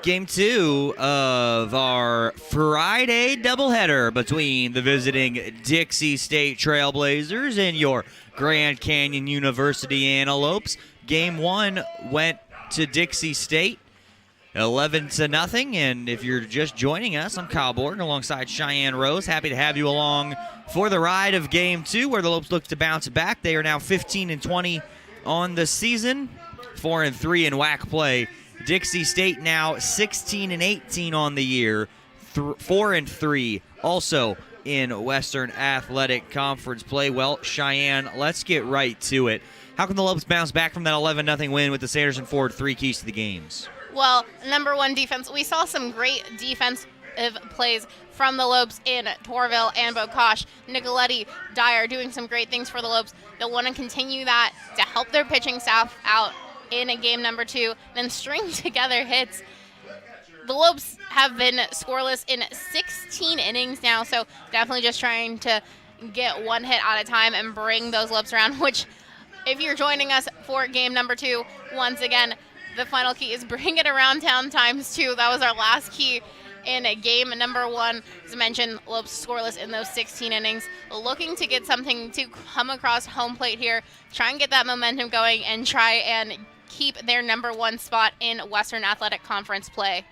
Game 2 of our Friday doubleheader between the visiting Dixie State Trailblazers and your Grand Canyon University Antelopes. Game 1 went to Dixie State 11-0, and if you're just joining us, I'm Kyle Borden alongside Cheyenne Rose. Happy to have you along for the ride of Game 2, where the Lopes look to bounce back. They are now 15-20 on the season, 4-3 in WAC play. Dixie State now 16-18 on the year, 4-3 also in Western Athletic Conference play. Well, Cheyenne, let's get right to it. How can the Lopes bounce back from that 11-0 win with the Sanderson Ford 3 keys to the games? Well, number one, defense. We saw some great defensive plays from the Lopes in Torville and Bokosh. Nicoletti, Dyer doing some great things for the Lopes. They'll want to continue that to help their pitching staff out in a game number 2, then string together hits. The Lopes have been scoreless in 16 innings now, so definitely just trying to get one hit at a time and bring those Lopes around, which if you're joining us for game number 2, once again, the final key is bring it around town times 2. That was our last key in game number 1. As I mentioned, Lopes scoreless in those 16 innings. Looking to get something to come across home plate here, try and get that momentum going and try and keep their number 1 spot in Western Athletic Conference play.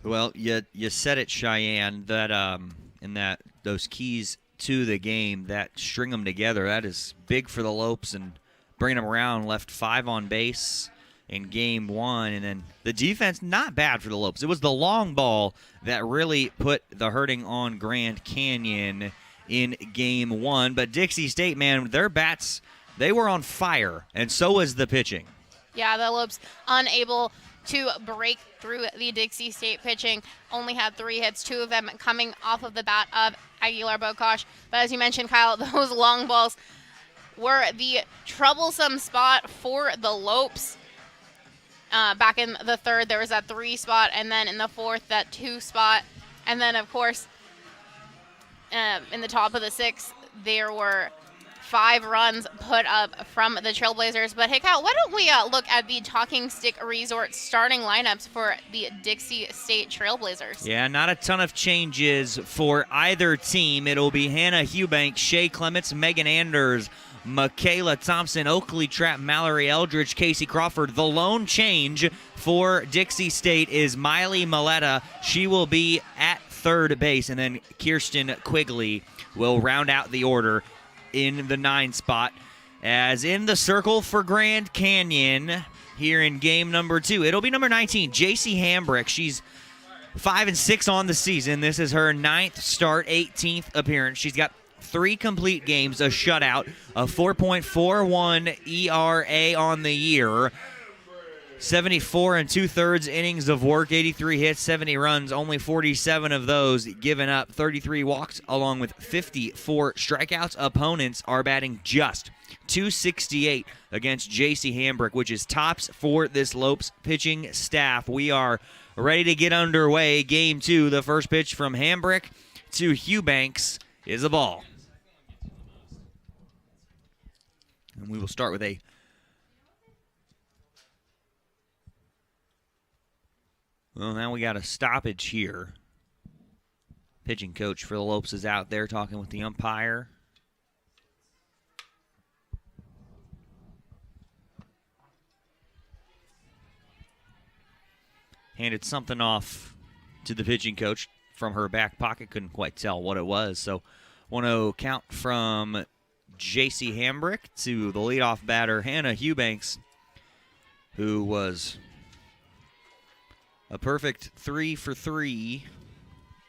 Well, you said it, Cheyenne, that those keys to the game, that string them together, that is big for the Lopes, and bringing them around, left 5 on base in game 1, and then the defense, not bad for the Lopes. It was the long ball that really put the hurting on Grand Canyon in game 1, but Dixie State, man, their bats, they were on fire, and so was the pitching. Yeah, the Lopes unable to break through the Dixie State pitching. Only had 3 hits, 2 of them coming off of the bat of Aguilar Bokosh. But as you mentioned, Kyle, those long balls were the troublesome spot for the Lopes. Back in the 3rd, there was that 3 spot, and then in the 4th, that 2 spot. And then, of course, in the top of the 6th, there were 5 runs put up from the Trailblazers. But hey, Kyle, why don't we look at the Talking Stick Resort starting lineups for the Dixie State Trailblazers? Yeah, not a ton of changes for either team. It'll be Hannah Hubank, Shay Clements, Megan Anders, Michaela Thompson, Oakley Trapp, Mallory Eldridge, Casey Crawford. The lone change for Dixie State is Miley Maletta. She will be at 3rd base, and then Kirsten Quigley will round out the order in the 9 spot. As in the circle for Grand Canyon here in game number 2, it'll be number 19, JC Hambrick. She's 5-6 on the season. This is her 9th start, 18th appearance. She's got 3 complete games, a shutout, a 4.41 ERA on the year, 74 2/3 innings of work, 83 hits, 70 runs, only 47 of those given up, 33 walks, along with 54 strikeouts. Opponents are batting just .268 against JC Hambrick, which is tops for this Lopes pitching staff. We are ready to get underway. Game 2, the first pitch from Hambrick to Hubanks is a ball. And we will start with a well, now we got a stoppage here. Pitching coach for the Lopes is out there talking with the umpire. Handed something off to the pitching coach from her back pocket. Couldn't quite tell what it was. So 1-0 count from J.C. Hambrick to the leadoff batter, Hannah Hubanks, who was a perfect 3 for 3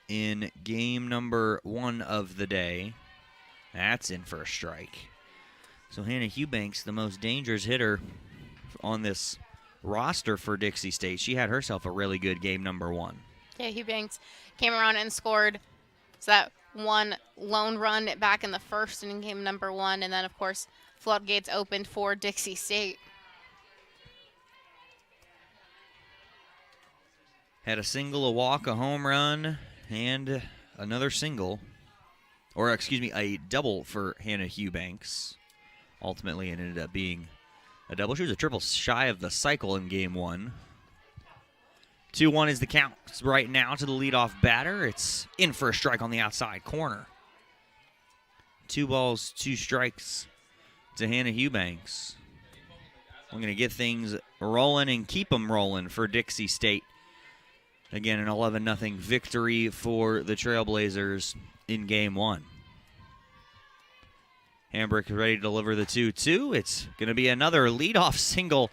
in game number 1 of the day. That's in for a strike. So Hannah Hubanks, the most dangerous hitter on this roster for Dixie State. She had herself a really good game number 1. Yeah, Hubanks came around and scored. So that 1 lone run back in the 1st in game number 1. And then, of course, floodgates opened for Dixie State. Had a single, a walk, a home run, and another single. Or, excuse me, a double for Hannah Hubanks. Ultimately, it ended up being a double. She was a triple shy of the cycle in game 1. 2-1 is the count right now to the leadoff batter. It's in for a strike on the outside corner. 2 balls, 2 strikes to Hannah Eubanks. We're going to get things rolling and keep them rolling for Dixie State. Again, an 11-0 victory for the Trailblazers in Game 1. Hambrick ready to deliver the 2-2. It's going to be another leadoff single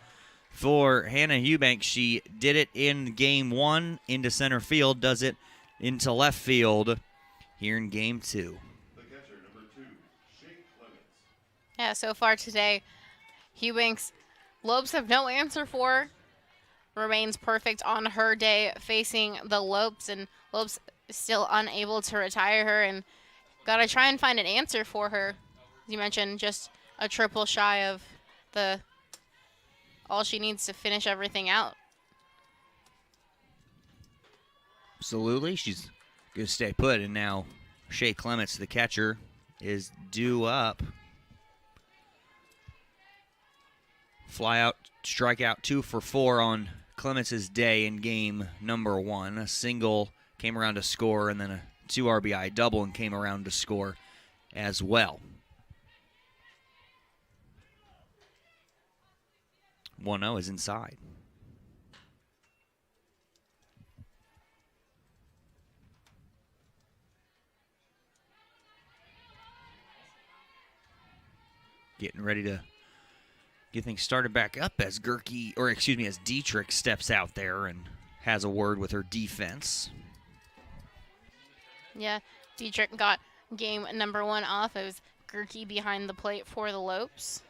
for Hannah Eubanks. She did it in Game 1 into center field, does it into left field here in Game 2. The catcher, number 2, Shea Clements. Yeah, so far today, Eubanks, Lopes have no answer for. Remains perfect on her day facing the Lopes, and Lopes still unable to retire her, and got to try and find an answer for her. As you mentioned, just a triple shy of the all she needs to finish everything out. Absolutely. She's going to stay put, and now Shea Clements, the catcher, is due up. Fly out, strike out 2 for 4 on Clements' day in game number 1. A single came around to score, and then a 2 RBI double and came around to score as well. 1-0 is inside. Getting ready to get things started back up as as Dietrich steps out there and has a word with her defense. Yeah, Dietrich got game number 1 off. It was Gerke behind the plate for the Lopes.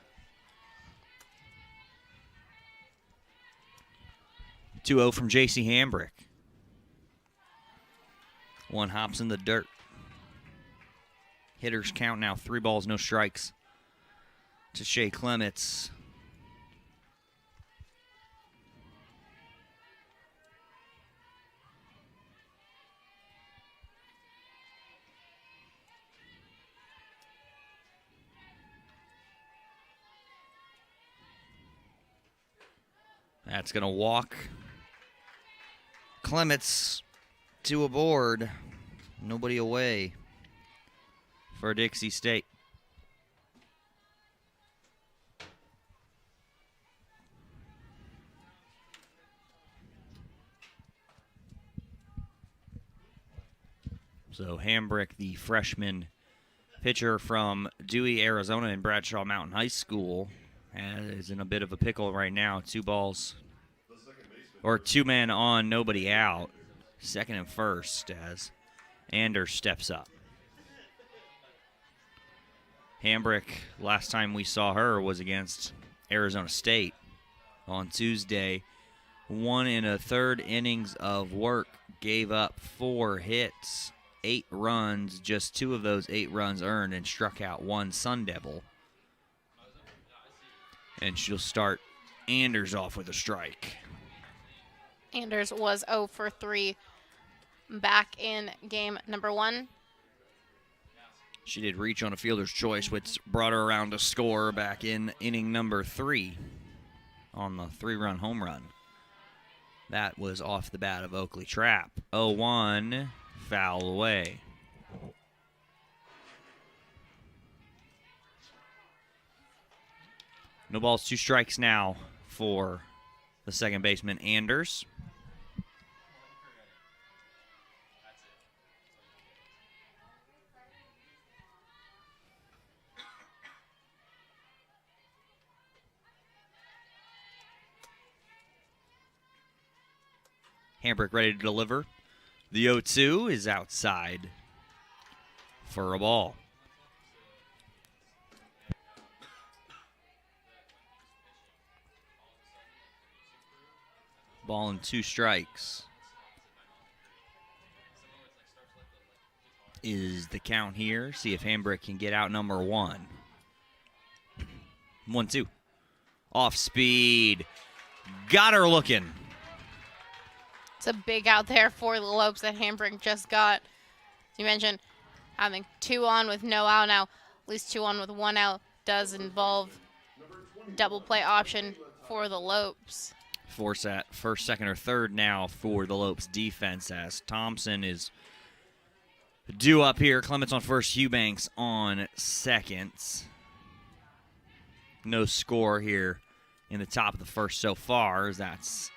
2-0 from J.C. Hambrick. 1 hops in the dirt. Hitters count now 3 balls, no strikes to Shea Clements. That's going to walk Clements to a board. Nobody away for Dixie State. So Hambrick, the freshman pitcher from Dewey, Arizona, and Bradshaw Mountain High School, is in a bit of a pickle right now. 2 balls, or 2 men on, nobody out. Second and first as Anders steps up. Hambrick, last time we saw her was against Arizona State on Tuesday. 1 1/3 innings of work, gave up 4 hits, 8 runs, just 2 of those 8 runs earned, and struck out 1 Sun Devil. And she'll start Anders off with a strike. Anders was 0 for 3 back in game number 1. She did reach on a fielder's choice, which brought her around to score back in inning number 3 on the 3-run home run. That was off the bat of Oakley Trapp. 0-1, foul away. No balls, 2 strikes now for the second baseman, Anders. Hambrick ready to deliver. The 0-2 is outside for a ball. Ball and 2 strikes is the count here. See if Hambrick can get out number 1. 1-2. Off speed. Got her looking. It's a big out there for the Lopes that Hambrick just got. As you mentioned, having 2 on with no out now, at least 2 on with 1 out does involve double play option for the Lopes. Force at first, second, or third now for the Lopes defense as Thompson is due up here. Clements on first, Eubanks on second. No score here in the top of the first so far, as that's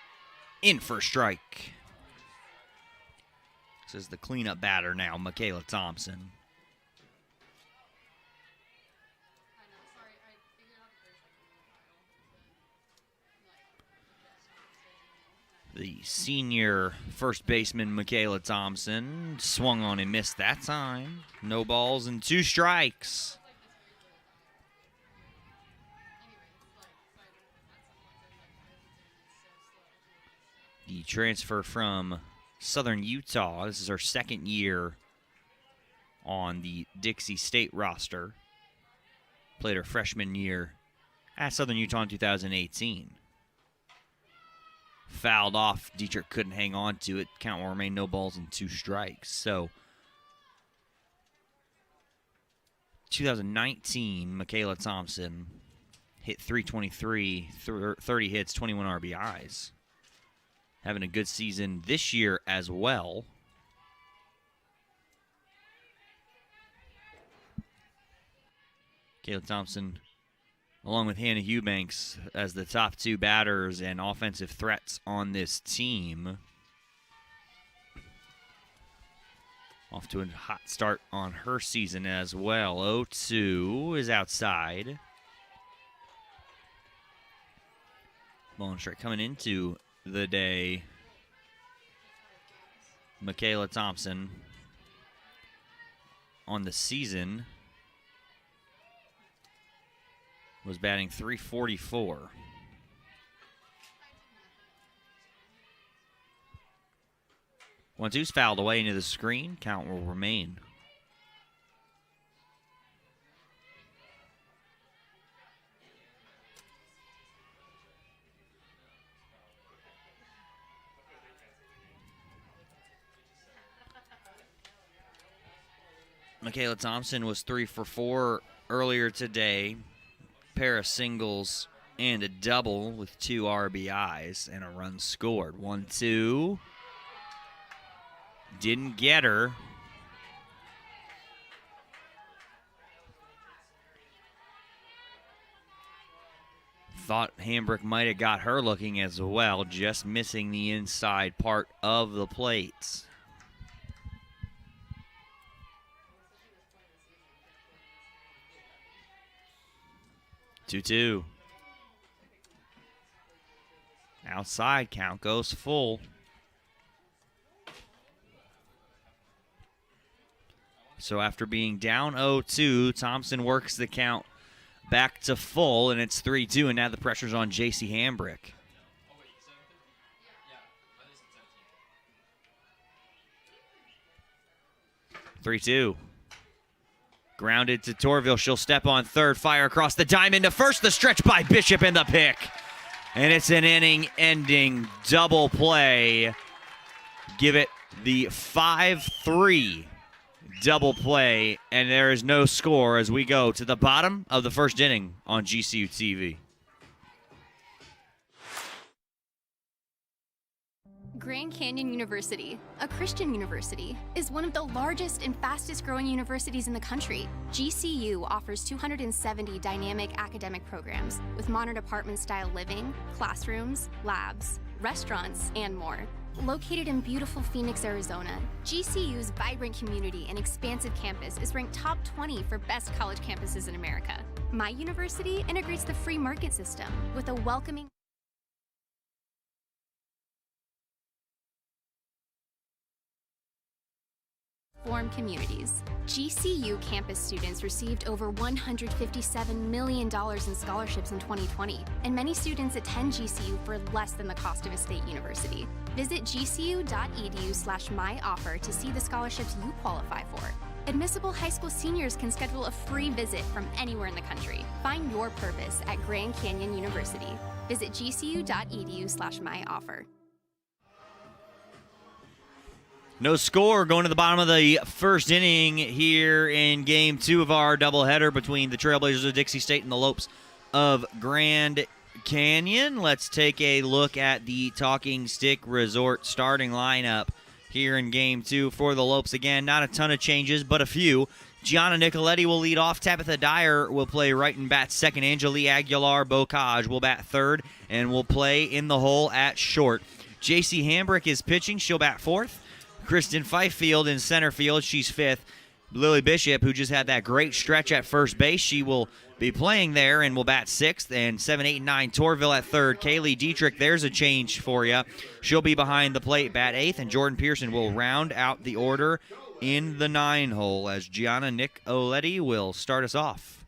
in for a strike. This is the cleanup batter now, Michaela Thompson. The senior first baseman, Michaela Thompson, swung on and missed that time. No balls and 2 strikes. The transfer from Southern Utah. This is her second year on the Dixie State roster. Played her freshman year at Southern Utah in 2018. Fouled off. Dietrich couldn't hang on to it. Count will remain no balls and 2 strikes. So, 2019, Michaela Thompson hit .323, 30 hits, 21 RBIs. Having a good season this year as well. Michaela Thompson, along with Hannah Eubanks, as the top 2 batters and offensive threats on this team. Off to a hot start on her season as well. 0-2 is outside. Ball strike coming into the day. Michaela Thompson on the season was batting .344. One-two's fouled away into the screen. Count will remain. Michaela Thompson was 3 for 4 earlier today. Pair of singles and a double with 2 RBIs and a run scored. 1-2. Didn't get her. Thought Hambrick might have got her looking as well, just missing the inside part of the plate. Two. Outside, count goes full. So after being down 0-2, Thompson works the count back to full, and it's 3-2, and now the pressure's on J.C. Hambrick. Three-two. Grounded to Torville. She'll step on third, fire across the diamond to first. The stretch by Bishop in the pick. And it's an inning-ending double play. Give it the 5-3 double play, and there is no score as we go to the bottom of the first inning on GCU TV. Grand Canyon University, a Christian university, is one of the largest and fastest growing universities in the country. GCU offers 270 dynamic academic programs with modern apartment-style living, classrooms, labs, restaurants, and more. Located in beautiful Phoenix, Arizona, GCU's vibrant community and expansive campus is ranked top 20 for best college campuses in America. My university integrates the free market system with a welcoming form communities. GCU campus students received over $157 million in scholarships in 2020, and many students attend GCU for less than the cost of a state university. Visit gcu.edu/myoffer to see the scholarships you qualify for. Admissible high school seniors can schedule a free visit from anywhere in the country. Find your purpose at Grand Canyon University. Visit gcu.edu/myoffer. No score going to the bottom of the first inning here in Game 2 of our doubleheader between the Trailblazers of Dixie State and the Lopes of Grand Canyon. Let's take a look at the Talking Stick Resort starting lineup here in Game 2 for the Lopes. Again, not a ton of changes, but a few. Gianna Nicoletti will lead off. Tabitha Dyer will play right and bat second. Angelie Aguilar-Bocage will bat third and will play in the hole at short. JC Hambrick is pitching. She'll bat fourth. Kristen Fifield in center field. She's fifth. Lily Bishop, who just had that great stretch at first base, she will be playing there and will bat sixth. And 7, 8, and 9, Torville at third. Kaylee Dietrich, there's a change for you. She'll be behind the plate, bat eighth. And Jordan Pearson will round out the order in the 9 hole as Gianna Nicoletti will start us off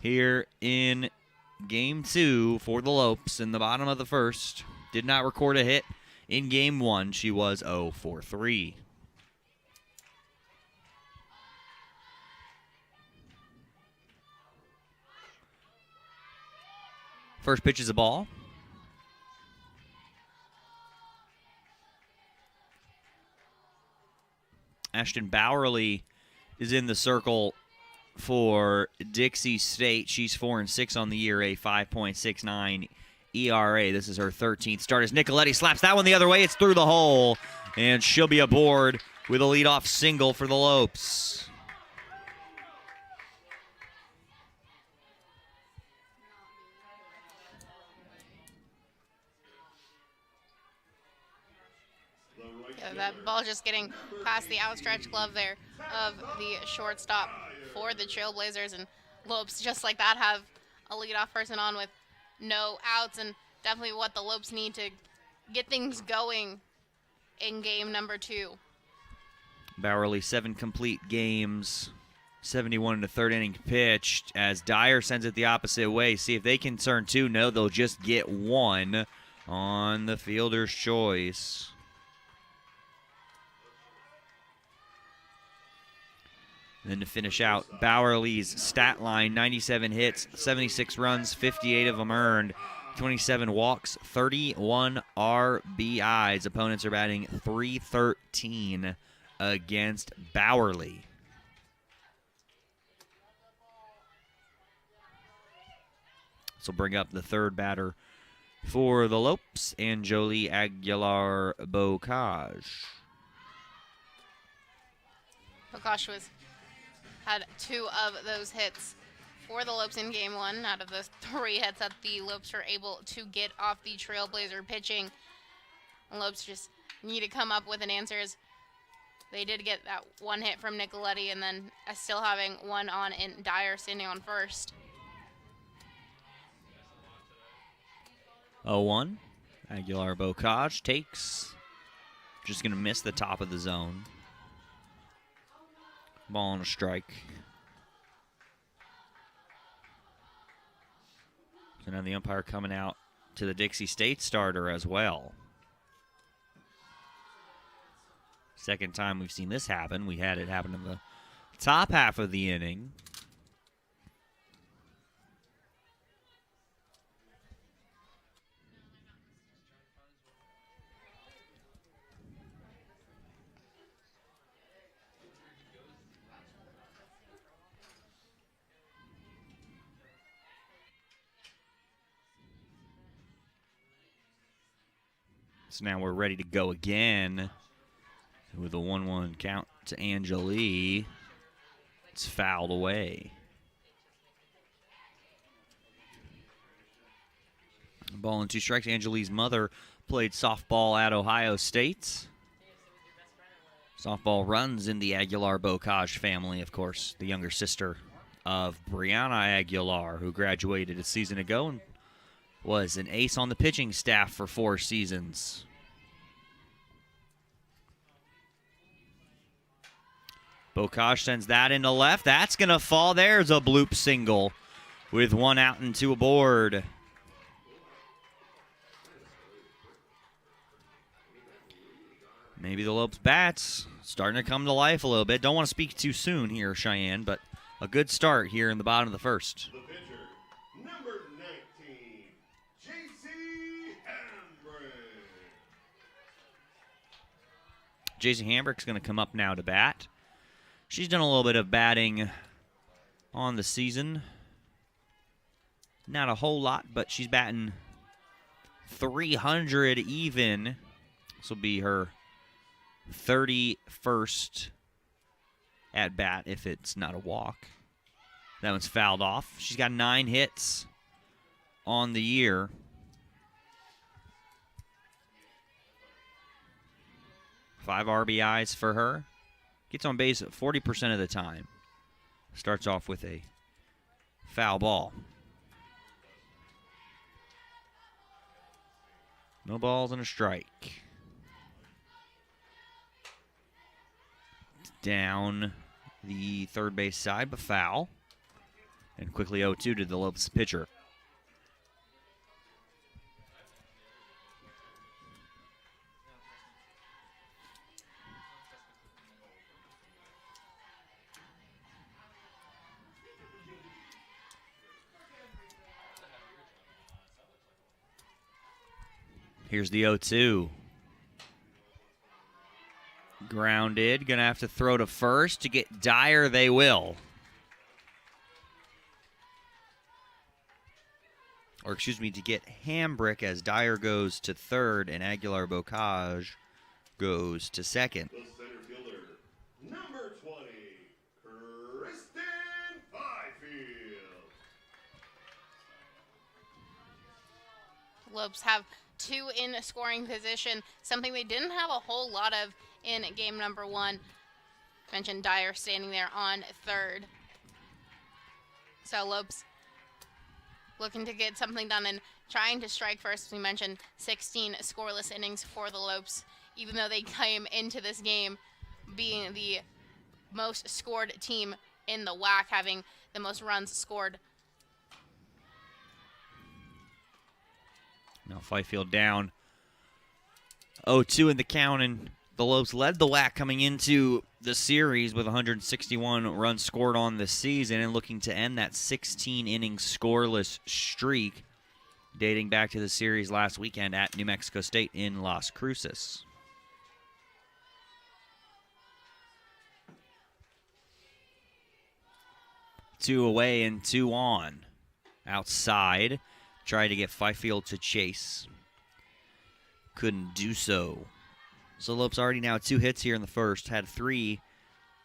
here in Game 2 for the Lopes in the bottom of the first. Did not record a hit in Game 1. She was 0 for 3. First pitch is a ball. Ashton Bowerly is in the circle for Dixie State. She's 4-6 on the year, a 5.69 ERA. This is her 13th start as Nicoletti slaps that one the other way. It's through the hole, and she'll be aboard with a leadoff single for the Lopes. Yeah, that ball just getting past the outstretched glove there of the shortstop for the Trailblazers, and Lopes just like that have a leadoff person on with no outs, and definitely what the Lopes need to get things going in game number 2. Bowerly 7 complete games, 71 in the third inning pitched as Dyer sends it the opposite way. See if they can turn 2. No, they'll just get 1 on the fielder's choice. Then to finish out Bowerly's stat line, 97 hits, 76 runs, 58 of them earned, 27 walks, 31 RBIs. Opponents are batting .313 against Bowerly. This will bring up the third batter for the Lopes, Angelie Aguilar-Bocage. Bocage had 2 of those hits for the Lopes in game 1 out of those 3 hits that the Lopes were able to get off the Trailblazer pitching. The Lopes just need to come up with an answer as they did get that 1 hit from Nicoletti, and then still having 1 on in Dyer standing on first. 0-1. Aguilar-Bocage takes. Just going to miss the top of the zone. Ball on a strike. So now the umpire coming out to the Dixie State starter as well. Second time we've seen this happen. We had it happen in the top half of the inning. So now we're ready to go again with a 1-1 count to Angelie. It's fouled away. Ball and 2 strikes. Angelie's mother played softball at Ohio State. Softball runs in the Aguilar-Bocage family, of course, the younger sister of Brianna Aguilar, who graduated a season ago and was an ace on the pitching staff for 4 seasons. Bocage sends that into left. That's going to fall. There's a bloop single with 1 out and 2 aboard. Maybe the Lopes bats starting to come to life a little bit. Don't want to speak too soon here, Cheyenne, but a good start here in the bottom of the first. The pitcher, number 19, JC Hambrick. Jason Hambrick's going to come up now to bat. She's done a little bit of batting on the season. Not a whole lot, but she's batting 300 even. This will be her 31st at bat if it's not a walk. That one's fouled off. She's got 9 hits on the year. Five RBIs for her. Gets on base 40% of the time. Starts off with a foul ball. No balls and a strike. Down the third base side, but foul. And quickly 0-2 to the Lopes pitcher. Here's the 0-2. Grounded. Going to have to throw to first. To get Dyer, they will. Or, excuse me, to get Hambrick as Dyer goes to third and Aguilar-Bocage goes to second. The center fielder, number 20, Kristen Byfield. Lopes have 2 in scoring position, something they didn't have a whole lot of in game number 1. Mentioned Dyer standing there on third. So Lopes looking to get something done and trying to strike first. We mentioned 16 scoreless innings for the Lopes, even though they came into this game being the most scored team in the WAC, having the most runs scored. Now Fifield down 0-2 in the count, and the Lopes led the WAC coming into the series with 161 runs scored on the season and looking to end that 16-inning scoreless streak dating back to the series last weekend at New Mexico State in Las Cruces. Two away and 2 on. Outside. Tried to get Fifield to chase. Couldn't do so. So Lopes already now 2 hits here in the first. Had 3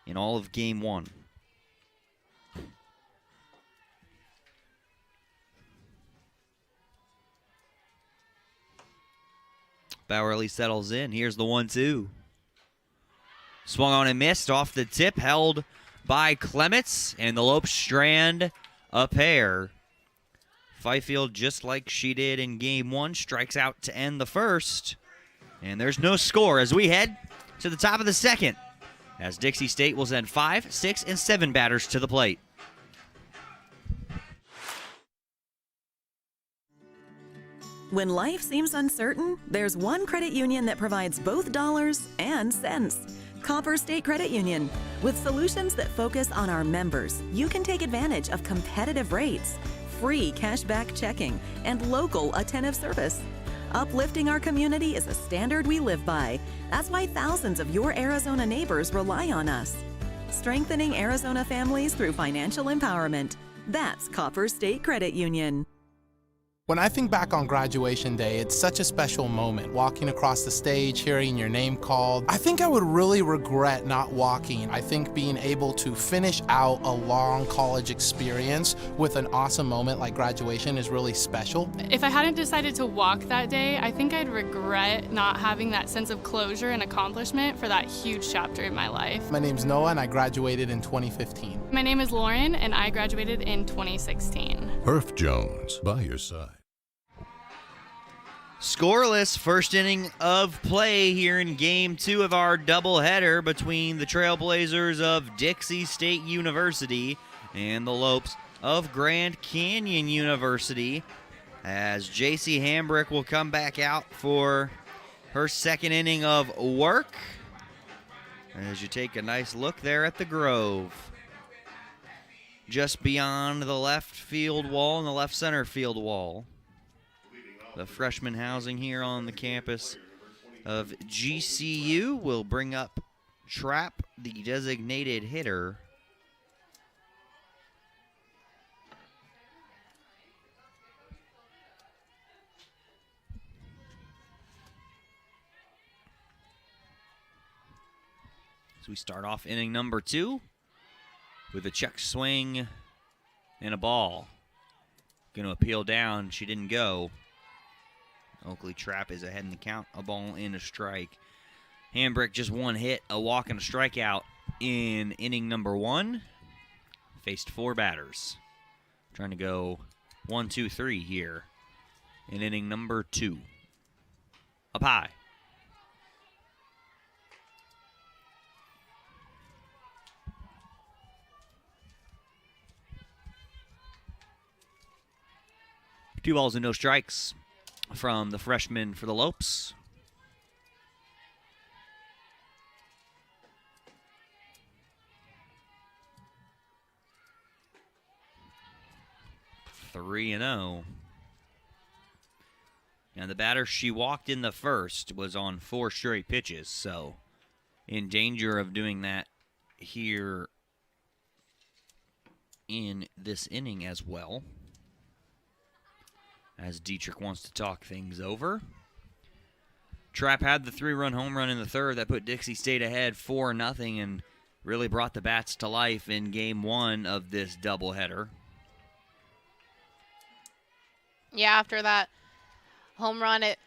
in all of game 1. Bowerly settles in. Here's the 1-2. Swung on and missed off the tip. Held by Clements. And the Lopes strand a pair. Fifield, just like she did in game 1, strikes out to end the first. And there's no score as we head to the top of the second, as Dixie State will send 5, 6, and 7 batters to the plate. When life seems uncertain, there's one credit union that provides both dollars and cents. Copper State Credit Union. With solutions that focus on our members, you can take advantage of competitive rates, free cashback checking, and local attentive service. Uplifting our community is a standard we live by. That's why thousands of your Arizona neighbors rely on us. Strengthening Arizona families through financial empowerment. That's Copper State Credit Union. When I think back on graduation day, it's such a special moment. Walking across the stage, hearing your name called. I think I would really regret not walking. I think being able to finish out a long college experience with an awesome moment like graduation is really special. If I hadn't decided to walk that day, I think I'd regret not having that sense of closure and accomplishment for that huge chapter in my life. My name's Noah and I graduated in 2015. My name is Lauren and I graduated in 2016. Herff Jones, by your side. Scoreless first inning of play here in game 2 of our doubleheader between the Trailblazers of Dixie State University and the Lopes of Grand Canyon University, as JC Hambrick will come back out for her second inning of work. As you take a nice look there at the Grove. Just beyond the left field wall and the left center field wall. The freshman housing here on the campus of GCU will bring up Trapp, the designated hitter. So we start off inning number 2 with a check swing and a ball. Going to appeal down. She didn't go. Oakley Trapp is ahead in the count. A ball and a strike. Hambrick just one hit, a walk and a strikeout in inning number 1. Faced 4 batters. Trying to go 1, 2, 3 here in inning number 2. Up high. Two balls and no strikes from the freshman for the Lopes. Three and 0. Now the batter she walked in the first was on 4 straight pitches, so in danger of doing that here in this inning as well. As Dietrich wants to talk things over. Trapp had the 3-run home run in the third that put Dixie State ahead 4-0 and really brought the bats to life in game 1 of this doubleheader. Yeah, after that home run, it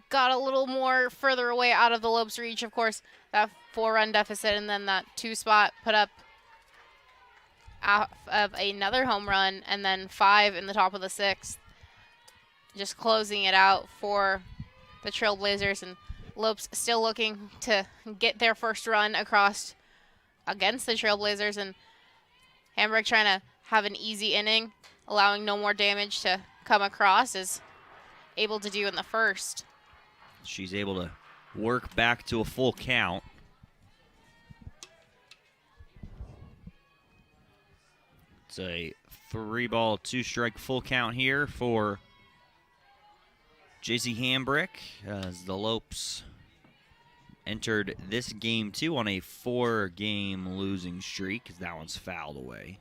got a little more further away out of the Lopes' reach. Of course, that 4-run deficit, and then that 2 spot put up out of another home run, and then 5 in the top of the 6th. Just closing it out for the Trailblazers, and Lopes still looking to get their first run across against the Trailblazers, and Hambrick trying to have an easy inning, allowing no more damage to come across, is able to do in the first. She's able to work back to a full count. It's a 3-ball, 2-strike full count here for JC Hambrick as the Lopes entered this game 2 on a 4-game losing streak, as that one's fouled away.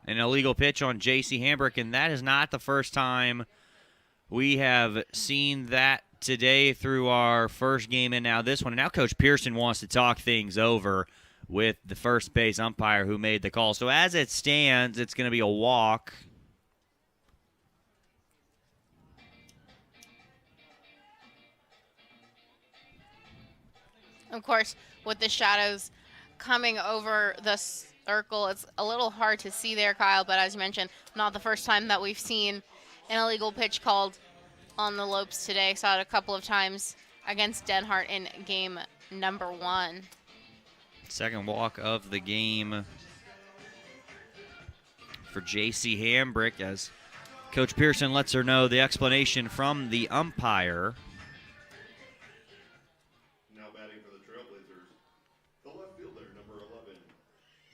An illegal pitch on JC Hambrick, and that is not the first time we have seen that today through our first game and now this one. And now Coach Pearson wants to talk things over with the first base umpire who made the call. So as it stands, it's going to be a walk. Of course, with the shadows coming over the circle, it's a little hard to see there, Kyle, but as you mentioned, not the first time that we've seen an illegal pitch called on the Lopes today. Saw it a couple of times against Denhart in game number 1. Second walk of the game for JC Hambrick, as Coach Pearson lets her know the explanation from the umpire. Now batting for the Trailblazers, the left fielder, number 11,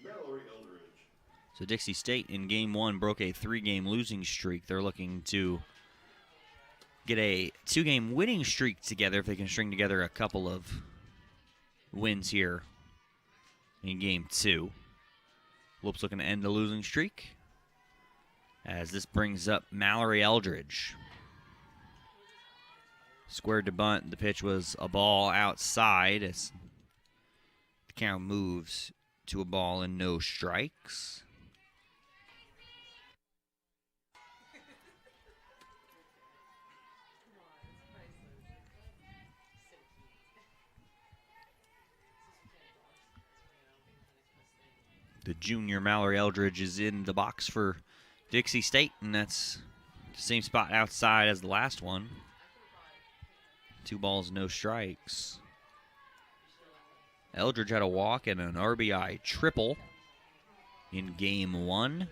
Mallory Eldridge. So Dixie State in game 1 broke a 3-game losing streak. They're looking to get a 2-game winning streak together if they can string together a couple of wins here in game 2. Lopes looking to end the losing streak, as this brings up Mallory Eldridge. Squared to bunt. The pitch was a ball outside as the count moves to a ball and no strikes. The junior Mallory Eldridge is in the box for Dixie State, and that's the same spot outside as the last one. 2 balls, no strikes. Eldridge had a walk and an RBI triple in game 1.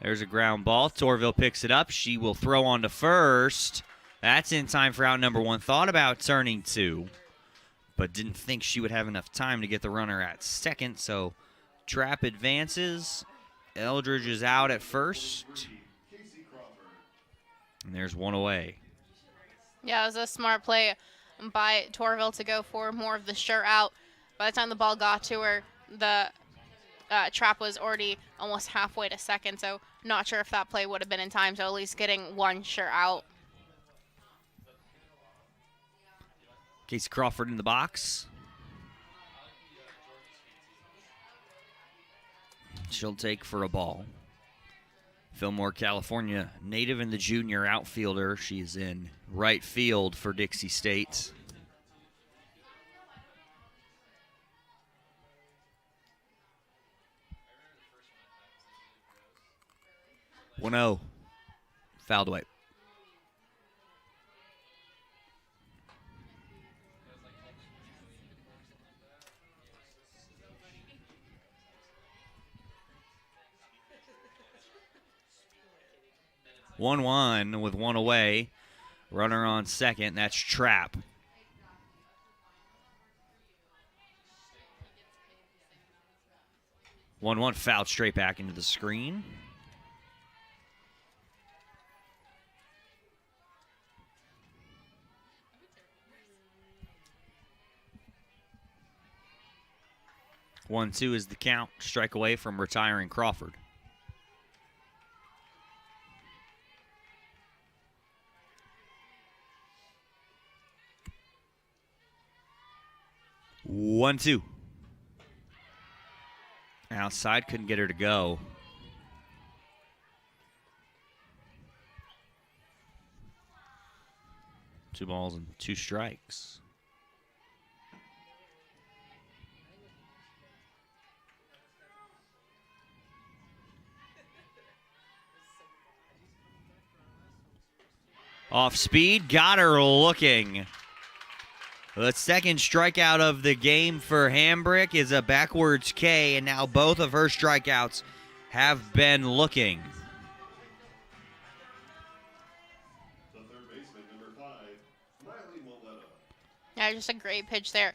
There's a ground ball. Torville picks it up. She will throw on to first. That's in time for out number 1. Thought about turning 2, but didn't think she would have enough time to get the runner at second. So Trapp advances. Eldridge is out at first. And there's one away. Yeah, it was a smart play by Torville to go for more of the shirt out. By the time the ball got to her, the trap was already almost halfway to second, so not sure if that play would have been in time, so at least getting one shirt out. Casey Crawford in the box. She'll take for a ball. Fillmore, California native and the junior outfielder. She's in right field for Dixie State. One 0. Fouled away. One with one away. Runner on second. That's Trapp. One fouled straight back into the screen. 1-2 is the count. Strike away from retiring Crawford. One, two. Outside, couldn't get her to go. Two balls and two strikes. Off speed, got her looking. The second strikeout of the game for Hambrick is a backwards K, and now both of her strikeouts have been looking. The third baseman, number 5, Miley Moletta. Yeah, just a great pitch there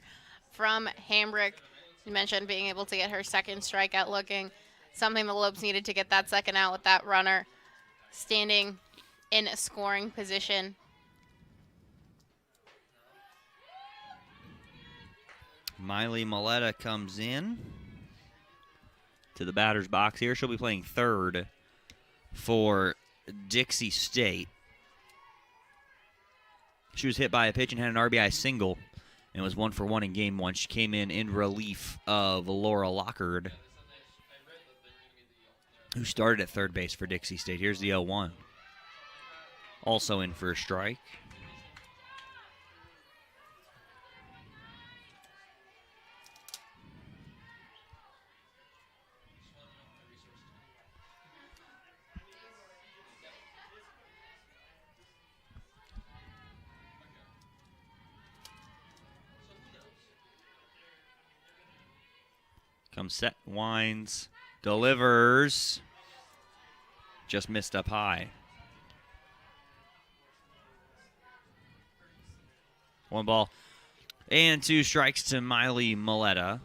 from Hambrick. You mentioned being able to get her second strikeout looking. Something the Lopes needed to get that second out with that runner standing in a scoring position. Miley Moletta comes in to the batter's box here. She'll be playing third for Dixie State. She was hit by a pitch and had an RBI single and was 1 for 1 in game one. She came in relief of Laura Lockard, who started at third base for Dixie State. Here's the 0-1. Also in for a strike. Comes set, winds, delivers. Just missed up high. 1 ball and 2 strikes to Miley Moletta,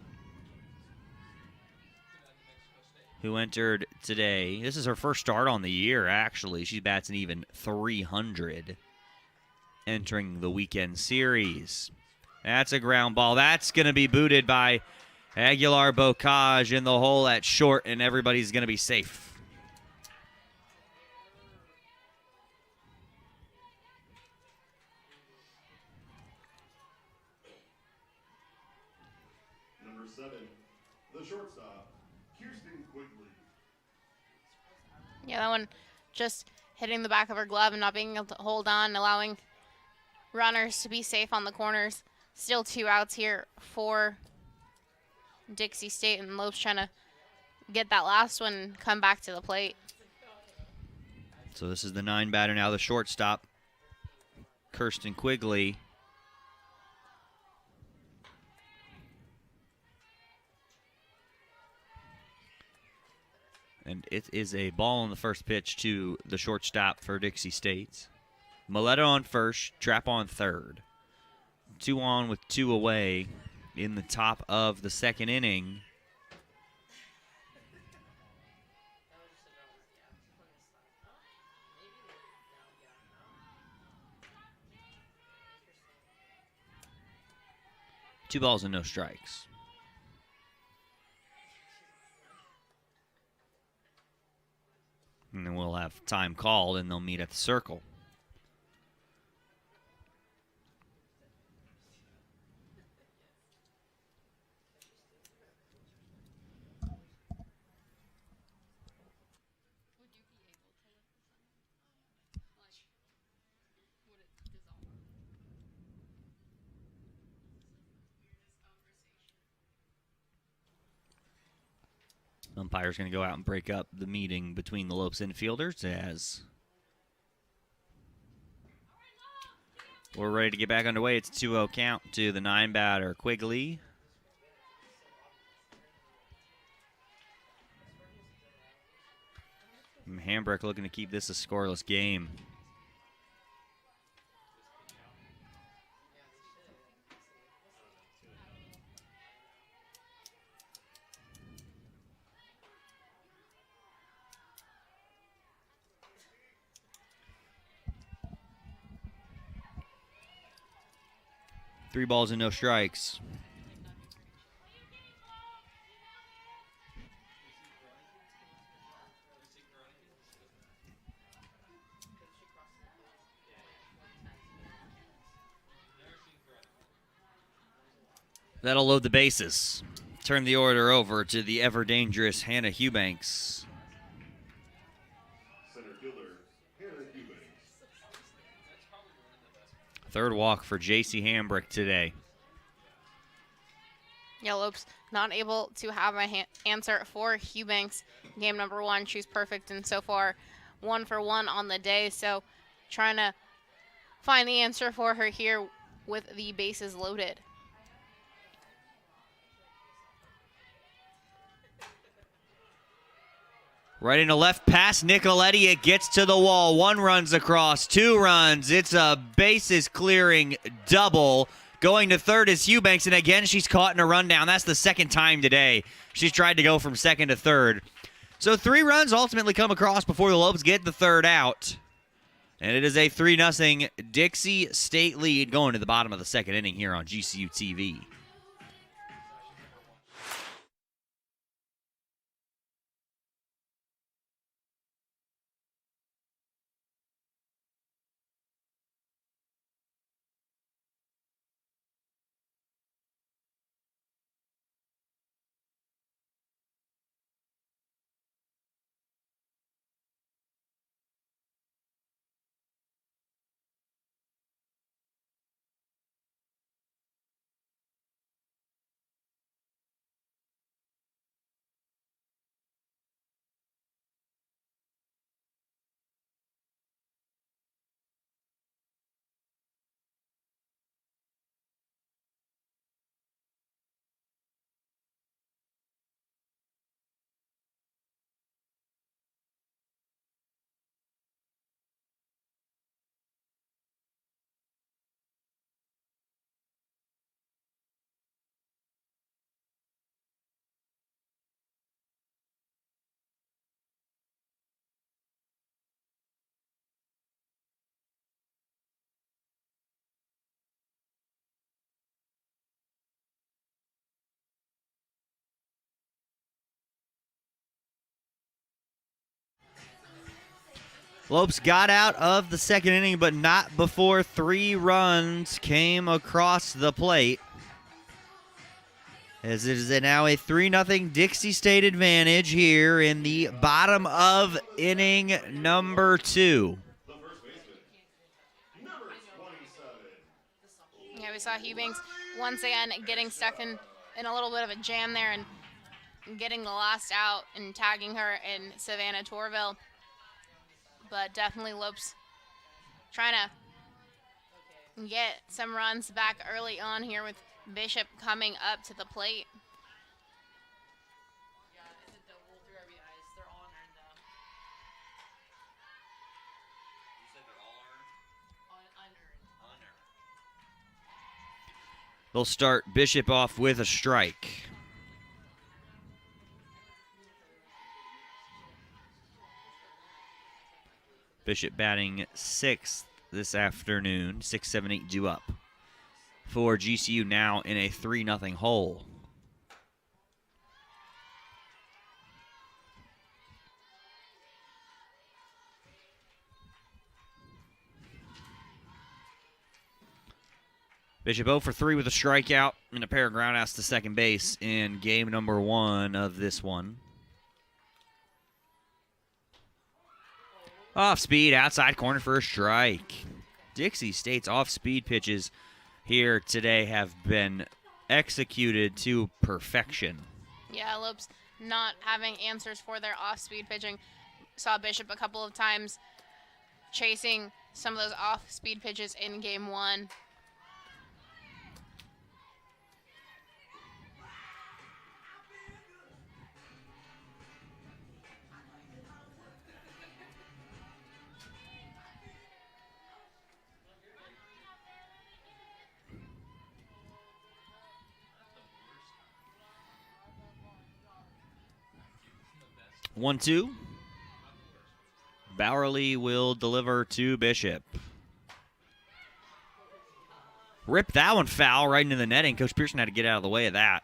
who entered today. This is her first start on the year, actually. She bats an even .300 entering the weekend series. That's a ground ball. That's going to be booted by Aguilar Bocage in the hole at short, and everybody's going to be safe. Number 7, the shortstop, Kirsten Quigley. Yeah, that one just hitting the back of her glove and not being able to hold on, allowing runners to be safe on the corners. Still 2 outs here for Dixie State, and Lopes trying to get that last one and come back to the plate. So this is the 9 batter now, the shortstop, Kirsten Quigley. And it is a ball on the first pitch to the shortstop for Dixie State. Moletta on first, Trapp on third. 2 on with 2 away in the top of the second inning. 2 balls and no strikes. And then we'll have time called, and they'll meet at the circle. Umpire's going to go out and break up the meeting between the Lopes infielders as we're ready to get back underway. It's a 2-0 count to the 9-batter Quigley. And Hambrick looking to keep this a scoreless game. Three balls and no strikes. That'll load the bases. Turn the order over to the ever-dangerous Hannah Eubanks. Center fielder, Hannah Eubanks. Third walk for J.C. Hambrick today. Yeah, Lopes not able to have an answer for Eubanks. Game number 1, she's perfect, and so far 1 for 1 on the day. So trying to find the answer for her here with the bases loaded. Right into left past Nicoletti. It gets to the wall. 1 runs across, 2 runs. It's a bases clearing double. Going to third is Eubanks, and again, she's caught in a rundown. That's the second time today she's tried to go from second to third. So 3 runs ultimately come across before the Lopes get the third out. And it is a 3-0 Dixie State lead going to the bottom of the second inning here on GCU TV. Lopes got out of the second inning, but not before 3 runs came across the plate. As it is now a 3-0 Dixie State advantage here in the bottom of inning number 2. The first baseman, number 27. Yeah, we saw Eubanks once again getting stuck in a little bit of a jam there and getting the last out and tagging her in Savannah Torville. But definitely Lopes trying to get some runs back early on here with Bishop coming up to the plate. They'll start Bishop off with a strike. Bishop batting 6th this afternoon. 6, 7, 8 due up. for GCU now in a 3-0 hole. Bishop 0 for 3 with a strikeout and a pair of groundouts to second base in game number 1 of this one. Off speed, outside corner for a strike. Dixie State's off-speed pitches here today have been executed to perfection. Yeah, Lopes not having answers for their off-speed pitching. Saw Bishop a couple of times chasing some of those off-speed pitches in game 1. One, two. Bowerly will deliver to Bishop. Rip that one foul right into the netting. Coach Pearson had to get out of the way of that.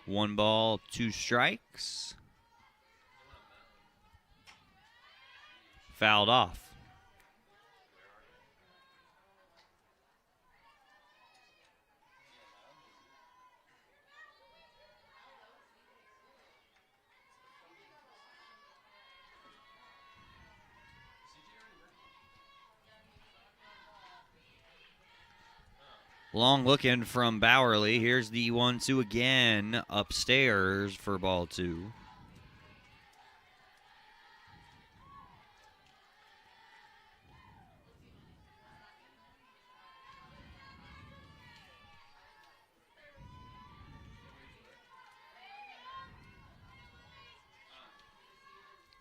One ball, 2 strikes. Fouled off. Long looking from Bowerly. Here's the 1-2 again upstairs for ball 2.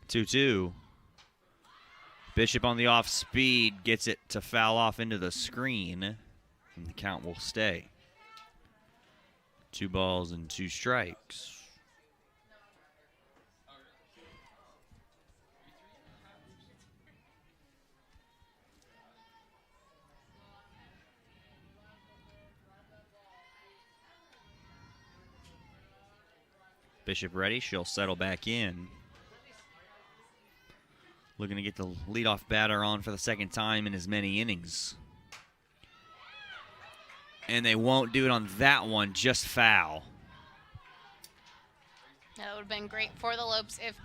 Two. Bishop on the off speed gets it to foul off into the screen. And the count will stay. 2 balls and 2 strikes. Bishop ready. She'll settle back in. Looking to get the leadoff batter on for the second time in as many innings. And they won't do it on that one, just foul. That would have been great for the Lopes if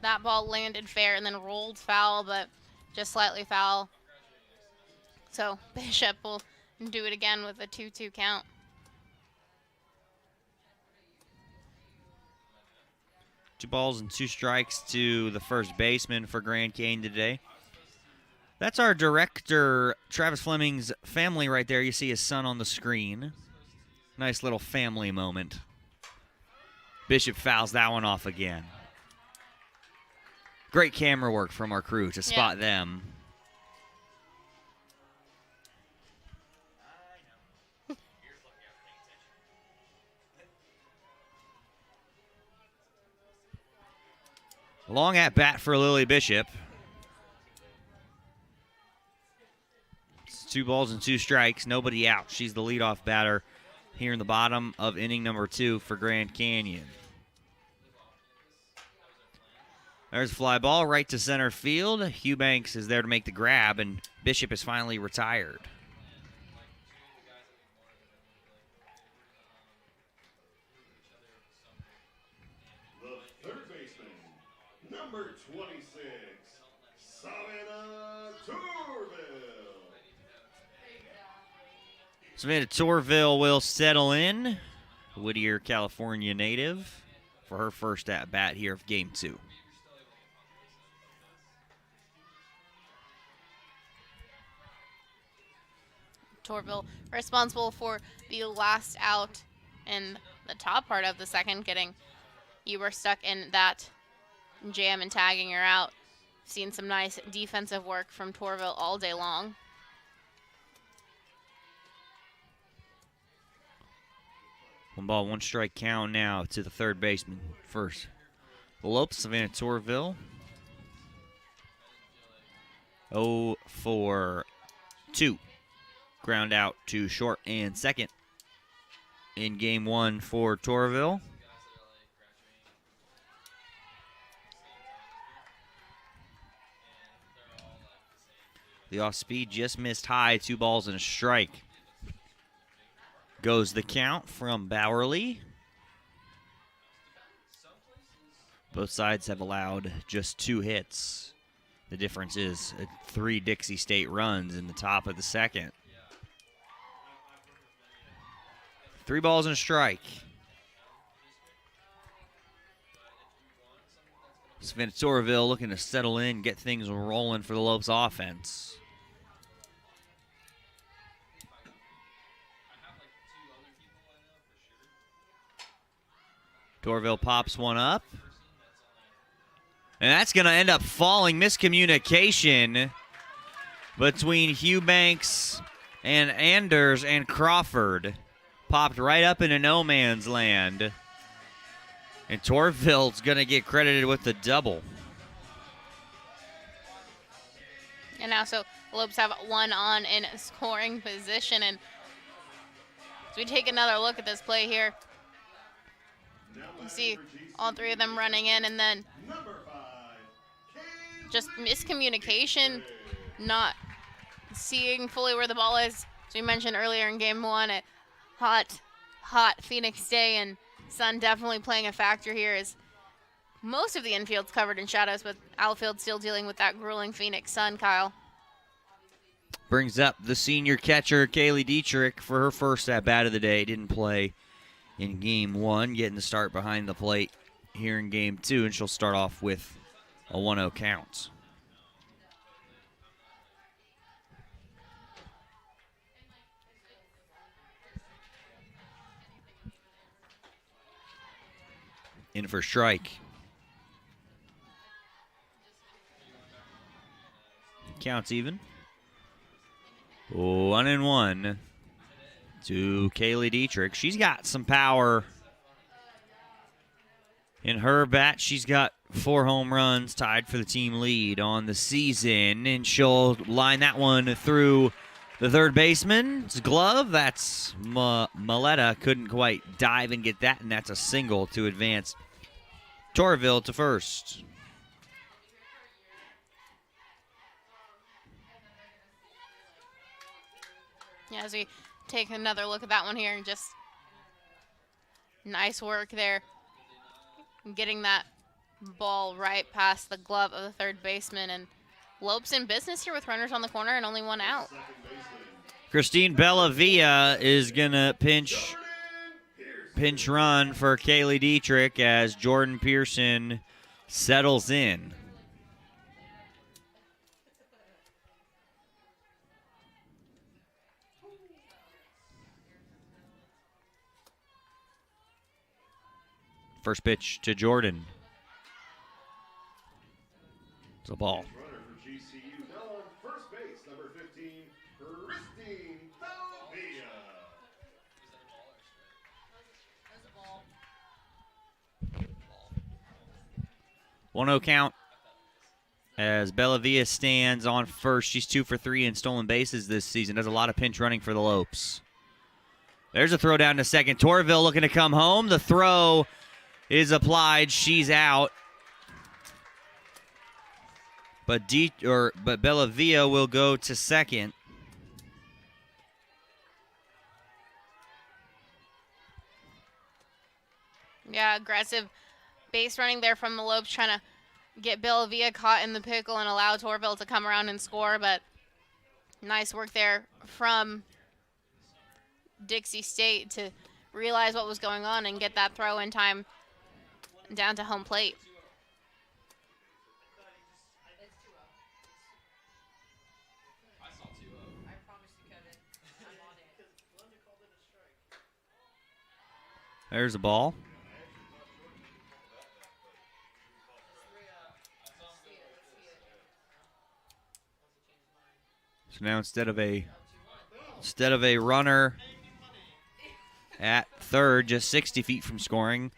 that ball landed fair and then rolled foul, but just slightly foul. So Bishop will do it again with a 2-2 count. Two balls and 2 strikes to the first baseman for Grand Canyon today. That's our director, Travis Fleming's family right there. You see his son on the screen. Nice little family moment. Bishop fouls that one off again. Great camera work from our crew to spot them. Long at bat for Lily Bishop. It's 2 balls and 2 strikes, nobody out. She's the leadoff batter here in the bottom of inning number 2 for Grand Canyon. There's a fly ball right to center field. Eubanks is there to make the grab, and Bishop is finally retired. The third baseman, number 26, Savannah Tourville. Savannah Tourville will settle in. Whittier, California native for her first at-bat here of Game 2. Tourville responsible for the last out in the top part of the second, you were stuck in that jam and tagging her out. Seen some nice defensive work from Tourville all day long. 1 ball, 1 strike count now to the third baseman first. The Lopes, Savannah Torville. 0-for-2. Ground out to short and second in game 1 for Torville. The off speed just missed high, 2 balls and a strike. Goes the count from Bowerly. Both sides have allowed just 2 hits. The difference is 3 Dixie State runs in the top of the second. 3 balls and a strike. Torville looking to settle in, get things rolling for the Lopes offense. Torville pops one up. And that's going to end up falling. Miscommunication between Hughbanks and Anders, and Crawford popped right up into no man's land. And Torville's going to get credited with the double. And now so Lopes have 1 on in scoring position. And as we take another look at this play here, you see all 3 of them running in, and then just miscommunication, not seeing fully where the ball is. As we mentioned earlier in game 1, a hot Phoenix day, and sun definitely playing a factor here as most of the infield's covered in shadows, but outfield still dealing with that grueling Phoenix sun, Kyle. Brings up the senior catcher, Kaylee Dietrich, for her first at-bat of the day. Didn't play in game 1, getting the start behind the plate here in game 2, and she'll start off with a 1-0 count. In for strike. Counts even. 1-1 to Kaylee Dietrich. She's got some power in her bat. She's got 4 home runs, tied for the team lead on the season, and she'll line that one through the third baseman's glove. That's Maletta. Couldn't quite dive and get that, and that's a single to advance Torville to first. Yeah, as we take another look at that one here, and just nice work there, getting that ball right past the glove of the third baseman. And Lopes in business here with runners on the corner and only 1 out. Christine Bellavia is going to pinch run for Kaylee Dietrich as Jordan Pearson settles in. First pitch to Jordan. It's a ball. Runner for GCU, now on first base, number 15, Christine Bellavia. 1-0 count as Bellavia stands on first. She's 2 for 3 in stolen bases this season. Does a lot of pinch running for the Lopes. There's a throw down to second. Torville looking to come home. The throw is applied. She's out. But Bellavia will go to second. Yeah, aggressive base running there from the Lopes, trying to get Bellavia caught in the pickle and allow Torville to come around and score. But nice work there from Dixie State to realize what was going on and get that throw in time down to home plate. There's a ball. So now instead of a runner at third, just 60 feet from scoring.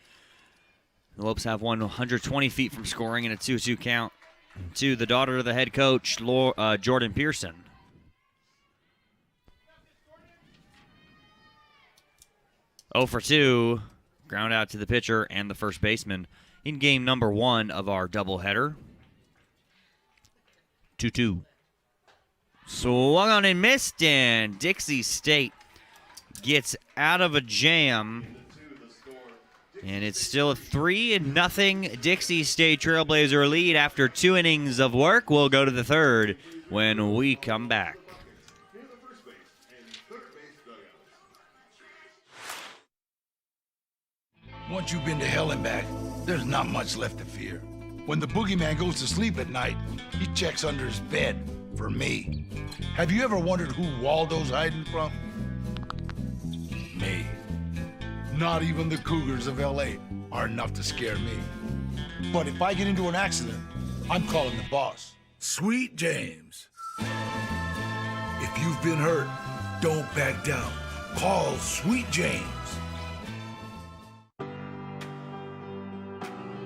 The Lopes have one 120 feet from scoring and a 2-2 count to the daughter of the head coach, Jordan Pearson. Oh for 2, ground out to the pitcher and the first baseman in game number 1 of our doubleheader. 2-2. Swung on and missed, and Dixie State gets out of a jam. And it's still a 3-0 Dixie State Trailblazer lead after 2 innings of work. We'll go to the third when we come back. Once you've been to hell and back, there's not much left to fear. When the boogeyman goes to sleep at night, he checks under his bed for me. Have you ever wondered who Waldo's hiding from? Me. Not even the Cougars of LA are enough to scare me. But if I get into an accident, I'm calling the boss. Sweet James. If you've been hurt, don't back down. Call Sweet James.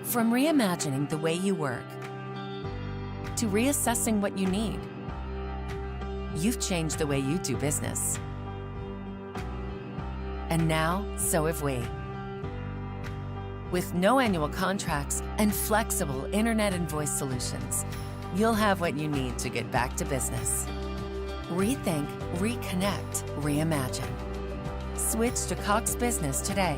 From reimagining the way you work to reassessing what you need, you've changed the way you do business. And now, so have we. With no annual contracts and flexible internet and voice solutions, you'll have what you need to get back to business. Rethink, reconnect, reimagine. Switch to Cox Business today.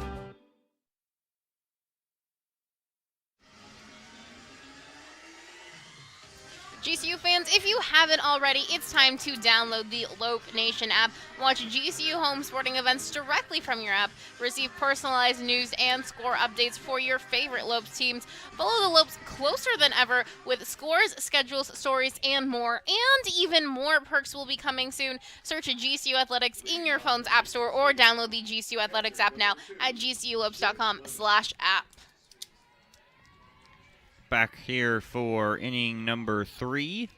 GCU fans, if you haven't already, it's time to download the Lope Nation app. Watch GCU home sporting events directly from your app. Receive personalized news and score updates for your favorite Lopes teams. Follow the Lopes closer than ever with scores, schedules, stories, and more. And even more perks will be coming soon. Search GCU Athletics in your phone's app store or download the GCU Athletics app now at gculopes.com/app. Back here for inning number 3.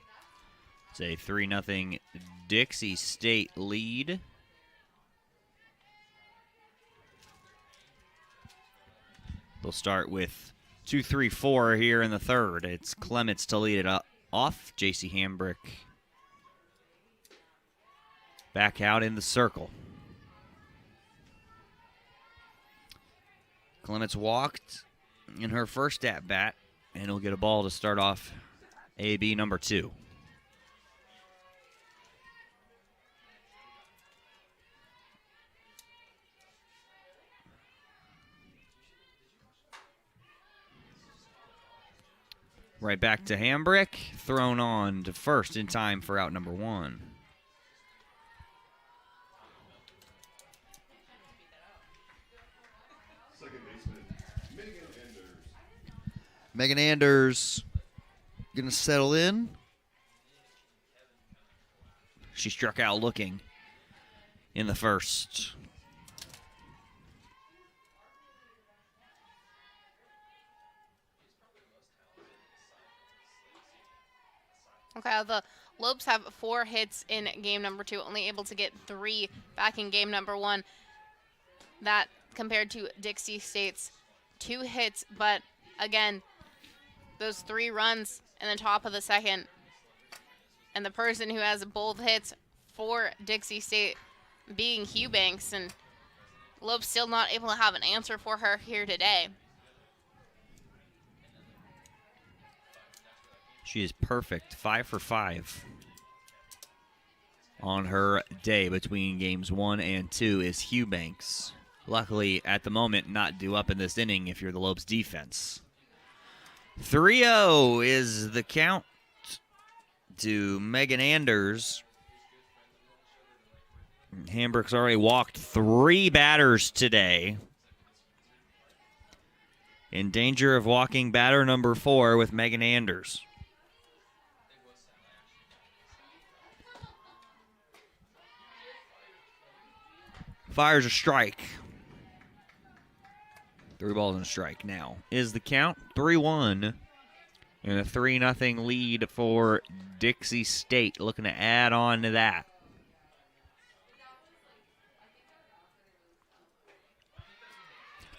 It's a 3-0 Dixie State lead. They'll start with 2-3-4 here in the third. It's Clements to lead it off. J.C. Hambrick back out in the circle. Clements walked in her first at-bat. And he'll get a ball to start off AB number 2. Right back to Hambrick, thrown on to first in time for out number 1. Megan Anders going to settle in. She struck out looking in the first. Okay, the Lopes have 4 hits in game number 2, only able to get 3 back in game number 1. That compared to Dixie State's 2 hits, but again, those 3 runs in the top of the second. And the person who has both hits for Dixie State being Hughbanks, and Lopes still not able to have an answer for her here today. She is perfect, 5 for 5 on her day between games 1 and 2 is Hughbanks. Luckily, at the moment, not due up in this inning if you're the Lopes defense. 3-0 is the count to Megan Anders. Hambrick's already walked 3 batters today. In danger of walking batter number 4 with Megan Anders. Fires a strike. 3 balls and a strike now is the count. 3-1 and a 3-0 lead for Dixie State. Looking to add on to that.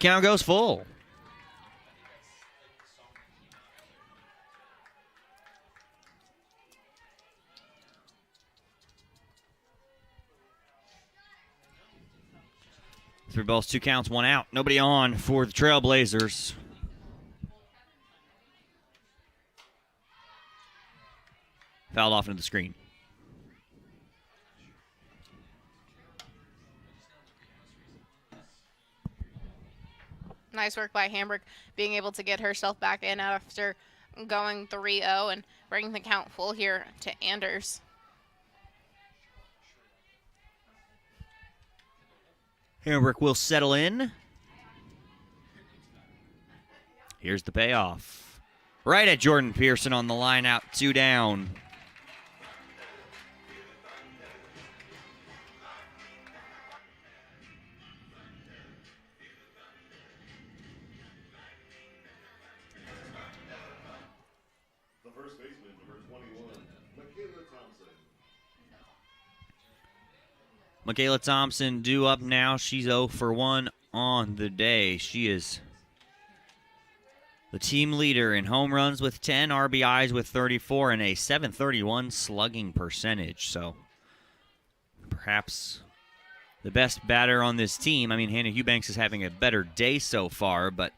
Count goes full. Three balls, 2 counts, 1 out. Nobody on for the Trailblazers. Fouled off into the screen. Nice work by Hambrick, being able to get herself back in after going 3-0 and bringing the count full here to Anders. Hambrick will settle in. Here's the payoff. Right at Jordan Pearson on the line out, 2 down. The first baseman, number 21, Michaela Thompson. Michaela Thompson due up now. She's 0 for 1 on the day. She is the team leader in home runs with 10, RBIs with 34, and a .731 slugging percentage. So perhaps the best batter on this team. I mean, Hannah Eubanks is having a better day so far, but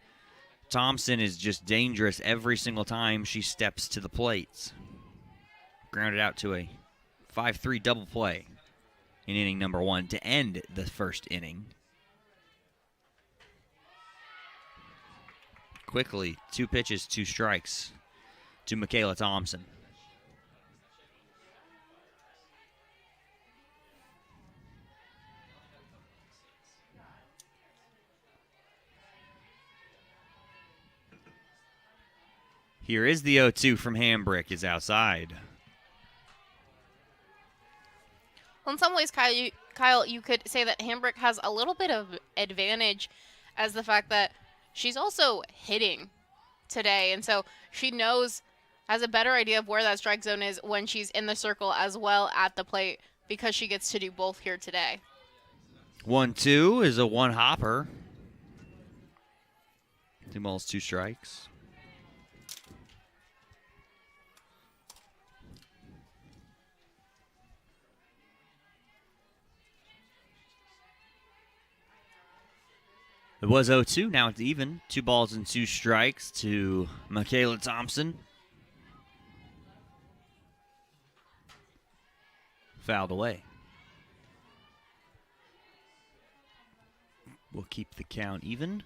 Thompson is just dangerous every single time she steps to the plates. Grounded out to a 5-3 double play in inning number 1 to end the first inning. Quickly, 2 pitches, 2 strikes to Michaela Thompson. Here is the 0-2 from Hambrick, is outside. Well, in some ways, Kyle, you could say that Hambrick has a little bit of advantage as the fact that she's also hitting today. And so she has a better idea of where that strike zone is when she's in the circle as well at the plate because she gets to do both here today. 1-2 is a 1-hopper. 2 balls, 2 strikes. It was 0-2. Now it's even. 2 balls and 2 strikes to Michaela Thompson. Fouled away. We'll keep the count even.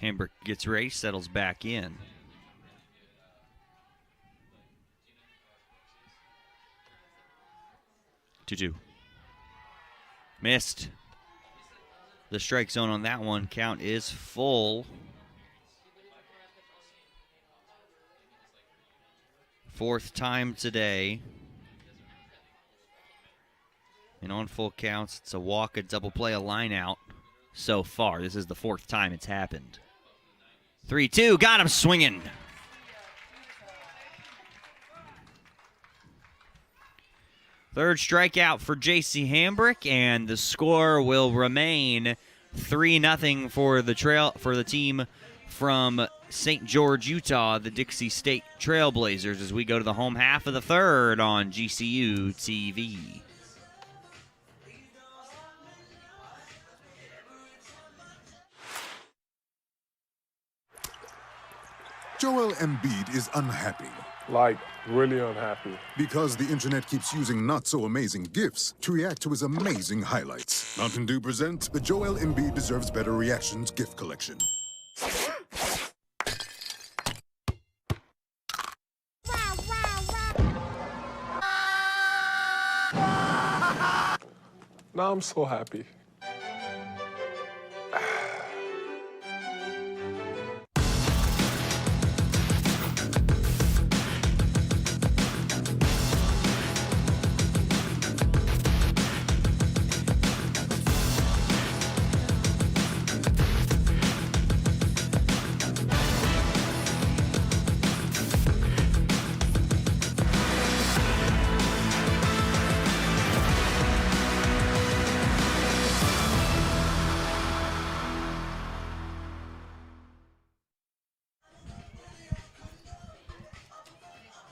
Hambrick gets ready, settles back in. 2-2. Missed. The strike zone on that one. Count is full. 4th time today. And on full counts, it's a walk, a double play, a line out so far. This is the 4th time it's happened. 3-2. Got him swinging. Third strikeout for J.C. Hambrick, and the score will remain 3-0 for the team from St. George, Utah, the Dixie State Trailblazers, as we go to the home half of the third on GCU TV. Joel Embiid is unhappy. Like, really unhappy. Because the internet keeps using not-so-amazing GIFs to react to his amazing highlights. Mountain Dew presents the Joel Embiid Deserves Better Reactions GIF Collection. Now I'm so happy.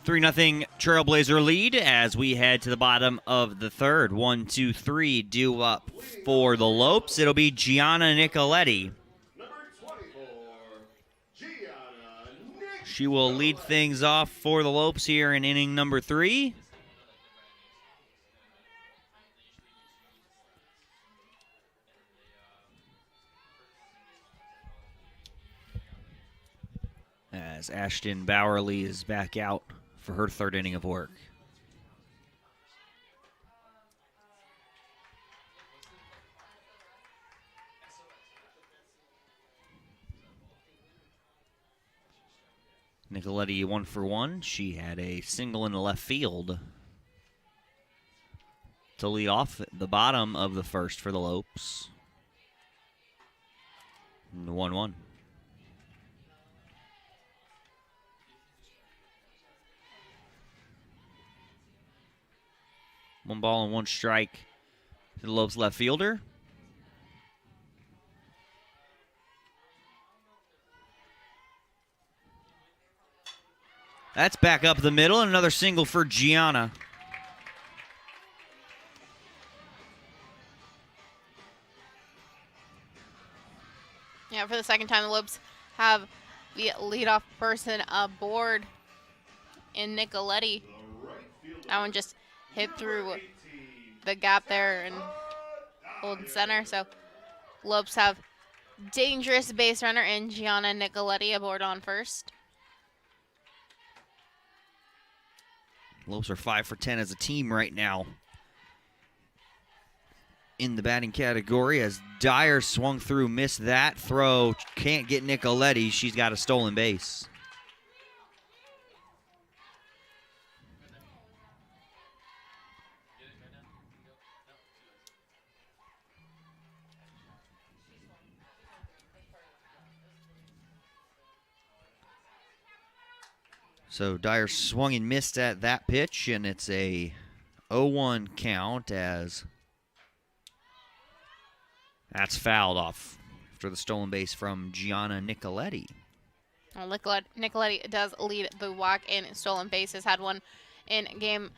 3-0 Trailblazer lead as we head to the bottom of the third. 1, 2, 3 due up for the Lopes. It'll be Gianna Nicoletti. She will lead things off for the Lopes here in inning number 3. As Ashton Bowerly is back out for her third inning of work. Nicoletti 1 for 1. She had a single in the left field to lead off the bottom of the first for the Lopes. 1-1. One ball and one strike to the Lopes left fielder. That's back up the middle, and another single for Gianna. Yeah, for the second time, the Lopes have the leadoff person aboard in Nicoletti. That one just hit through the gap there and hold center. So Lopes have dangerous base runner in Gianna Nicoletti aboard on first. Lopes are 5 for 10 as a team right now in the batting category as Dyer swung through, missed that throw. Can't get Nicoletti. She's got a stolen base. So Dyer swung and missed at that pitch, and it's a 0-1 count as that's fouled off after the stolen base from Gianna Nicoletti. Well, Nicoletti does lead the walk in stolen bases. Had one in game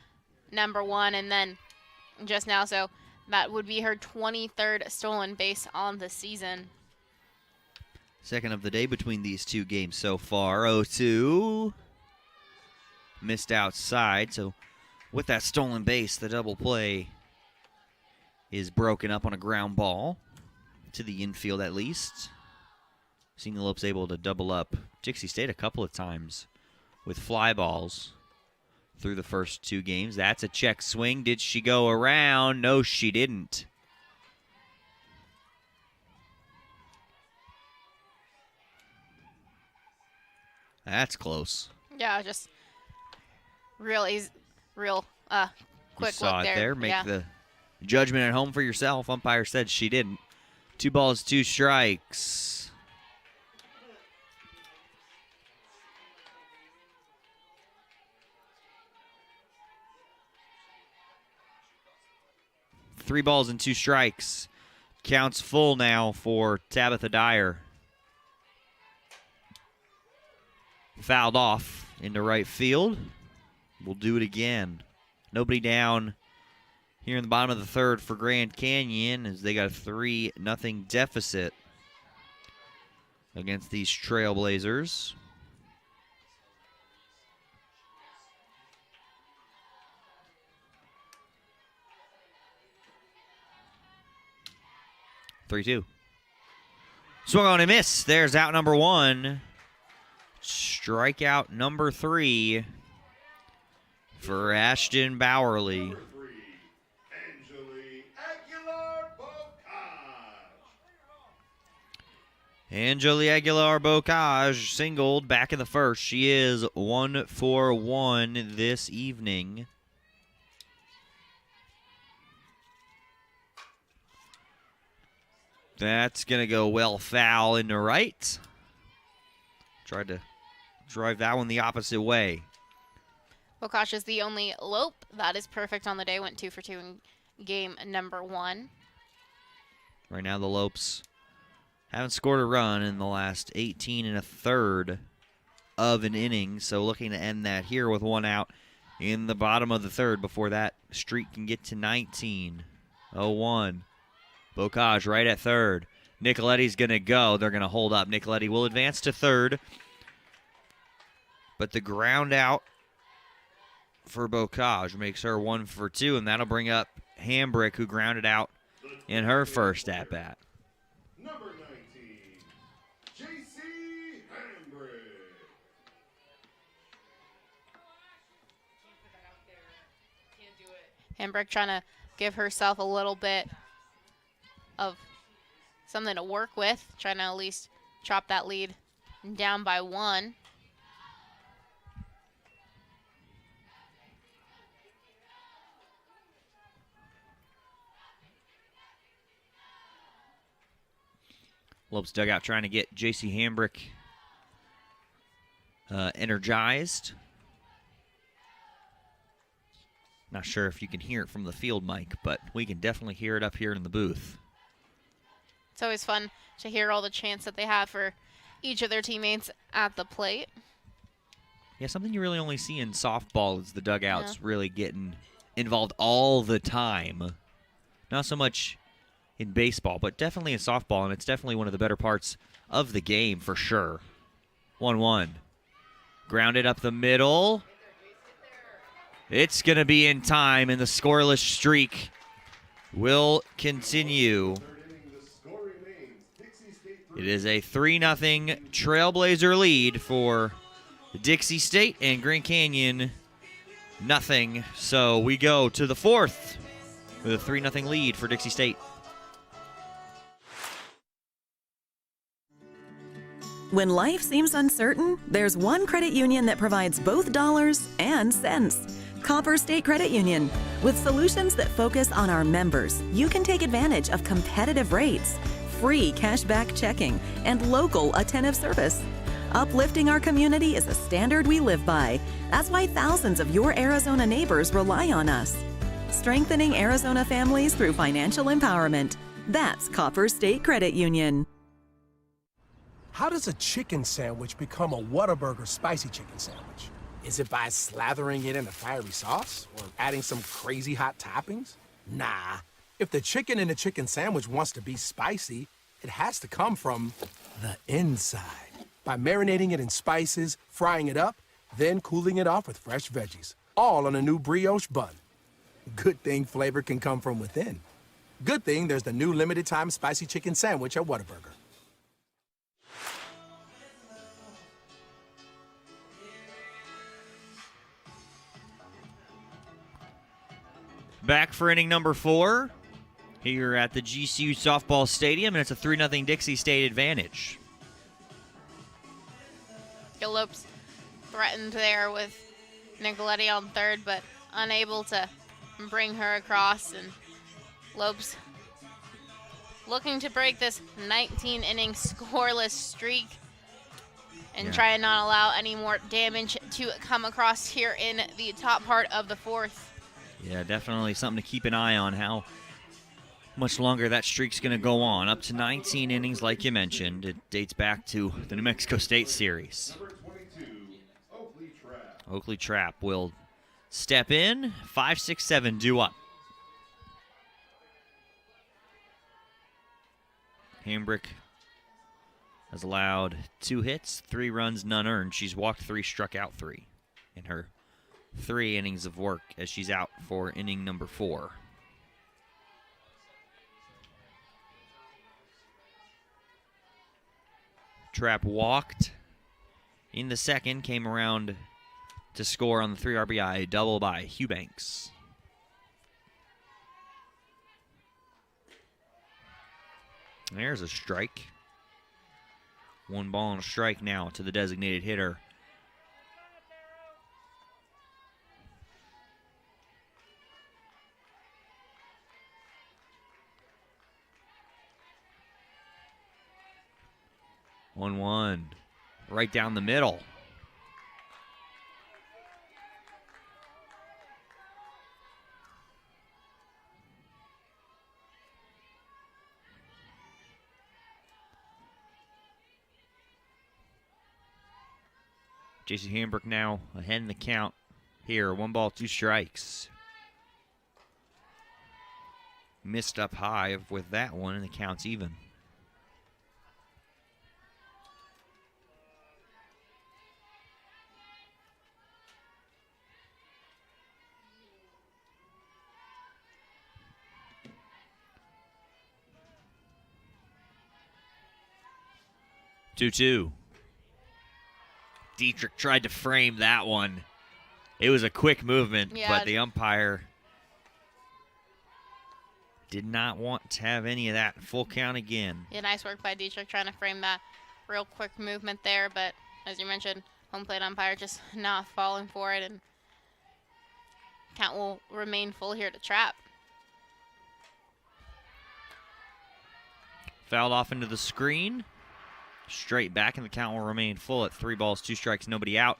number 1 and then just now, so that would be her 23rd stolen base on the season. Second of the day between these two games so far. 0-2. Missed outside, so with that stolen base, the double play is broken up on a ground ball to the infield at least. Seen the Lopes able to double up Dixie State a couple of times with fly balls through the first two games. That's a check swing. Did she go around? No, she didn't. That's close. Yeah, just real quick you saw look it there. Make yeah. the judgment at home for yourself. Umpire said she didn't. 2 balls, 2 strikes. Three balls and 2 strikes. Counts full now for Tabitha Dyer. Fouled off into right field. We'll do it again. Nobody down here in the bottom of the third for Grand Canyon as they got a 3-0 deficit against these Trailblazers. Three-two. Swung on and missed. There's out number 1. Strikeout number 3 for Ashton Bowerly. Angeli Aguilar-Bocage singled back in the first. She is 1 for 1 this evening. That's going to go well foul into right. Tried to drive that one the opposite way. Bocage is the only Lope that is perfect on the day. Went 2 for 2 in game number 1. Right now the Lopes haven't scored a run in the last 18 and a third of an inning, so looking to end that here with 1 out in the bottom of the third before that streak can get to 19. 0-1. Bocage right at third. Nicoletti's going to go. They're going to hold up. Nicoletti will advance to third. But the ground out for Bocage makes her 1 for 2, and that'll bring up Hambrick, who grounded out in her first at-bat. Number 19, J.C. Hambrick. Hambrick trying to give herself a little bit of something to work with, trying to at least chop that lead down by 1. Lopes dugout trying to get J.C. Hambrick energized. Not sure if you can hear it from the field mic, but we can definitely hear it up here in the booth. It's always fun to hear all the chants that they have for each of their teammates at the plate. Yeah, something you really only see in softball is the dugouts really getting involved all the time. Not so much in baseball, but definitely in softball, and it's definitely one of the better parts of the game for sure. 1-1. Grounded up the middle. It's going to be in time, and the scoreless streak will continue. It is a 3-0 Trailblazer lead for Dixie State, and Grand Canyon nothing. So we go to the fourth with a 3-0 lead for Dixie State. When life seems uncertain, there's one credit union that provides both dollars and cents. Copper State Credit Union. With solutions that focus on our members, you can take advantage of competitive rates, free cashback checking, and local attentive service. Uplifting our community is a standard we live by. That's why thousands of your Arizona neighbors rely on us. Strengthening Arizona families through financial empowerment. That's Copper State Credit Union. How does a chicken sandwich become a Whataburger spicy chicken sandwich? Is it by slathering it in a fiery sauce or adding some crazy hot toppings? Nah. If the chicken in a chicken sandwich wants to be spicy, it has to come from the inside. By marinating it in spices, frying it up, then cooling it off with fresh veggies, all on a new brioche bun. Good thing flavor can come from within. Good thing there's the new limited time spicy chicken sandwich at Whataburger. Back for inning number 4 here at the GCU Softball Stadium, and it's a 3-0 Dixie State advantage. Lopes threatened there with Nicoletti on third, but unable to bring her across. And Lopes looking to break this 19-inning scoreless streak and try and not allow any more damage to come across here in the top part of the fourth. Yeah, definitely something to keep an eye on, how much longer that streak's going to go on. Up to 19 innings, like you mentioned. It dates back to the New Mexico State series. Number 22, Oakley Trap. Oakley Trap will step in. 5, 6, 7 due up. Hambrick has allowed 2 hits, 3 runs, none earned. She's walked 3, struck out 3 in her 3 innings of work as she's out for inning number 4. Trap walked in the second, came around to score on the 3 RBI double by Eubanks. There's a strike. 1 ball and a strike now to the designated hitter. One, right down the middle. J.C. Hambrick now ahead in the count here. 1 ball, 2 strikes. Missed up high with that one, and the count's even. Two. Dietrich tried to frame that one. It was a quick movement, but the umpire did not want to have any of that. Full count again. Yeah, nice work by Dietrich trying to frame that real quick movement there, but as you mentioned, home plate umpire just not falling for it, and count will remain full here to Trap. Fouled off into the screen. Straight back, and the count will remain full at 3 balls, 2 strikes, nobody out.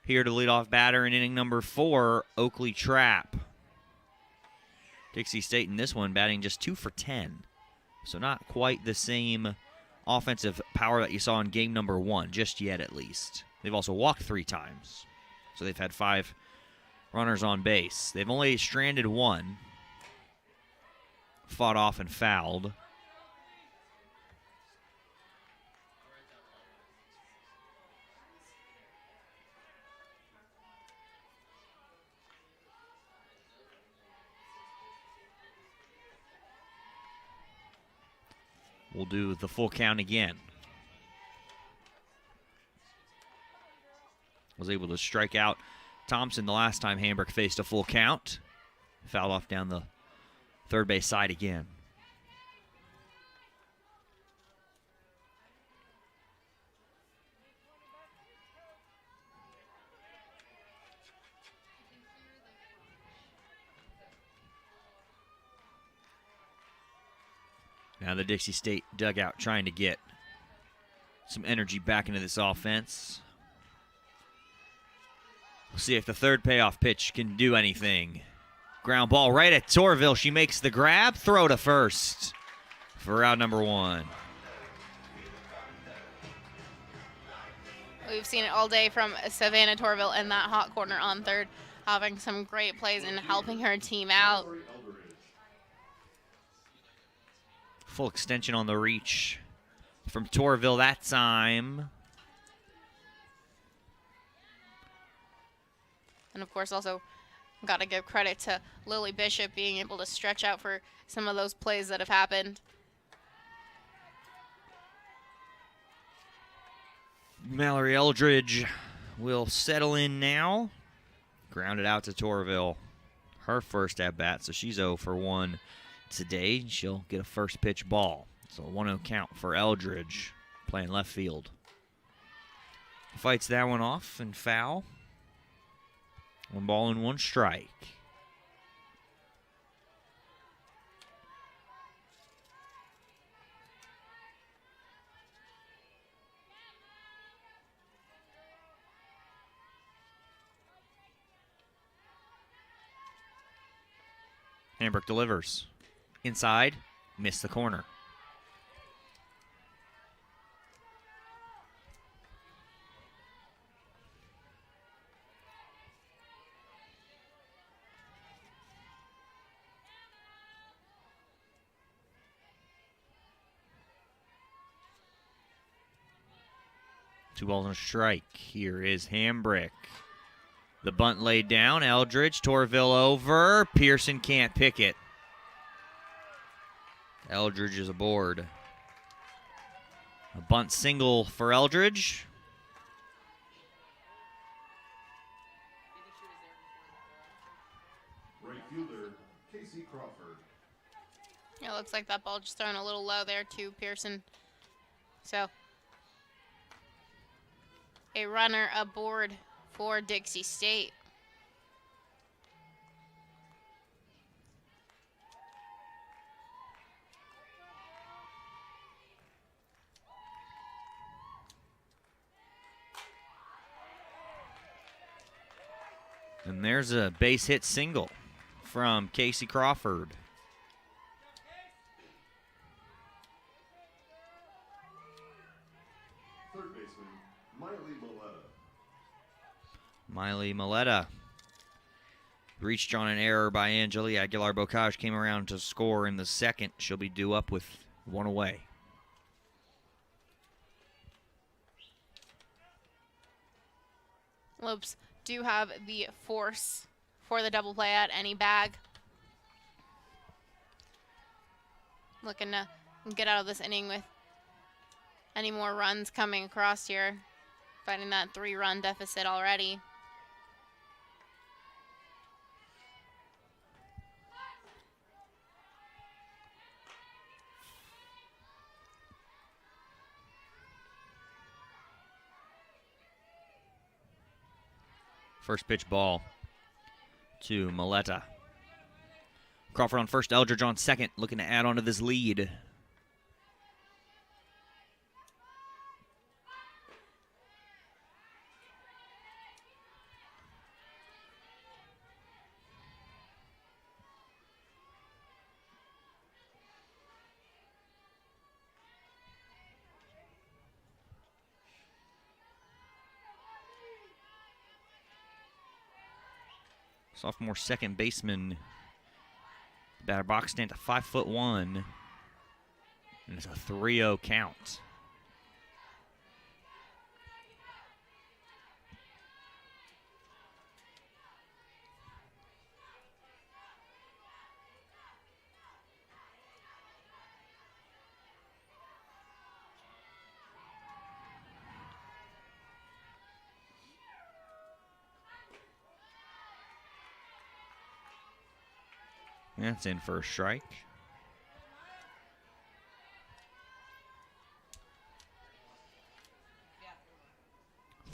Here to lead off batter in inning number 4, Oakley Trap. Dixie State in this one batting just 2 for 10. So not quite the same offensive power that you saw in game number 1, just yet at least. They've also walked 3 times. So they've had 5 runners on base. They've only stranded 1. Fought off and fouled. We'll do the full count again. Was able to strike out Thompson the last time Hambrick faced a full count. Fouled off down the third base side again. Now the Dixie State dugout trying to get some energy back into this offense. We'll see if the third payoff pitch can do anything. Ground ball right at Torville. She makes the grab. Throw to first for out number 1. We've seen it all day from Savannah Torville in that hot corner on third, having some great plays and helping her team out. Full extension on the reach from Torville that time. And of course also got to give credit to Lily Bishop being able to stretch out for some of those plays that have happened. Mallory Eldridge will settle in now. Grounded out to Torville. Her first at bat, so she's 0 for 1 today. She'll get a first pitch ball. So a 1-0 count for Eldridge playing left field. Fights that one off and foul. 1 ball and 1 strike. Hambrick delivers. Inside, missed the corner. Two balls and a strike. Here is Hambrick. The bunt laid down. Eldridge, Torville over. Pearson can't pick it. Eldridge is aboard. A bunt single for Eldridge. Right fielder, Casey Crawford. It looks like that ball just thrown a little low there to Pearson. So a runner aboard for Dixie State. And there's a base hit single from Casey Crawford. Third baseman, Miley Maletta. Miley Maletta reached on an error by Angeli. Aguilar-Bocage came around to score in the second. She'll be due up with one away. Lopes do have the force for the double play at any bag. Looking to get out of this inning with any more runs coming across here. Fighting that 3-run deficit already. First pitch ball to Maletta. Crawford on first, Eldridge on second, looking to add on to this lead. Sophomore second baseman. Batter box stand at 5'1", and it's a 3-0 count. That's in for a strike.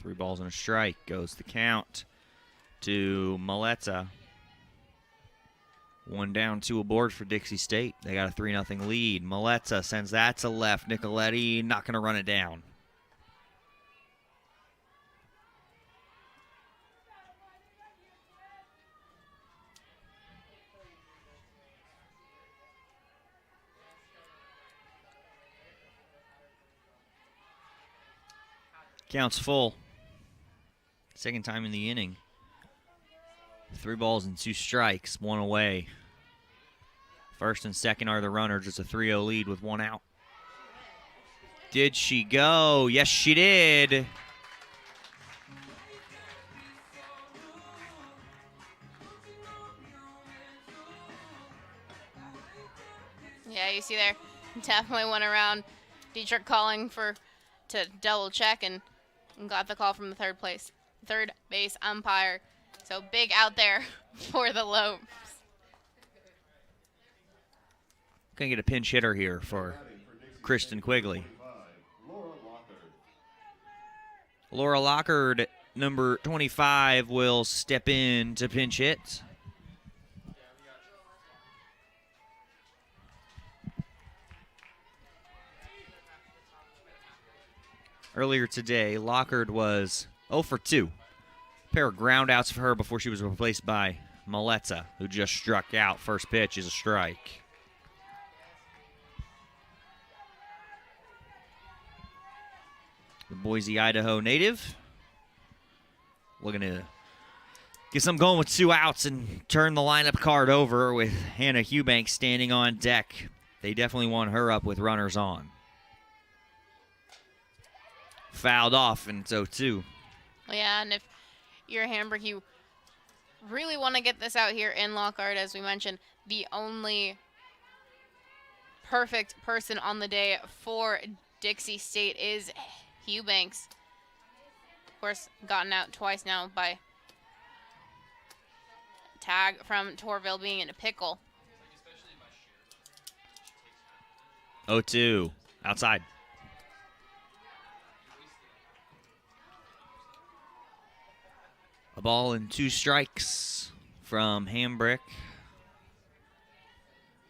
Three balls and a strike goes the count to Maletta. One down, two aboard for Dixie State. They got a 3-0 lead. Maletta sends that to left. Nicoletti not going to run it down. Counts full. Second time in the inning. 3 balls and 2 strikes, 1 away. First and second are the runners. It's a 3-0 lead with 1 out. Did she go? Yes, she did. Yeah, you see there, definitely went around Dietrich calling to double check and got the call from the third base umpire. So big out there for the Lopes. Gonna get a pinch hitter here for Kristen Quigley. Laura Lockard, number 25, will step in to pinch hit. Earlier today, Lockard was 0 for 2. A pair of ground outs for her before she was replaced by Maletta, who just struck out. First pitch is a strike. The Boise, Idaho native looking to get some going with 2 outs and turn the lineup card over with Hannah Hubank standing on deck. They definitely want her up with runners on. Fouled off, and it's 0-2. Yeah, and if you're Hamburg, you really want to get this out here in Lockhart. As we mentioned, the only perfect person on the day for Dixie State is Hubanks. Of course, gotten out twice now by tag from Torville being in a pickle. 0-2, outside. A ball and 2 strikes from Hambrick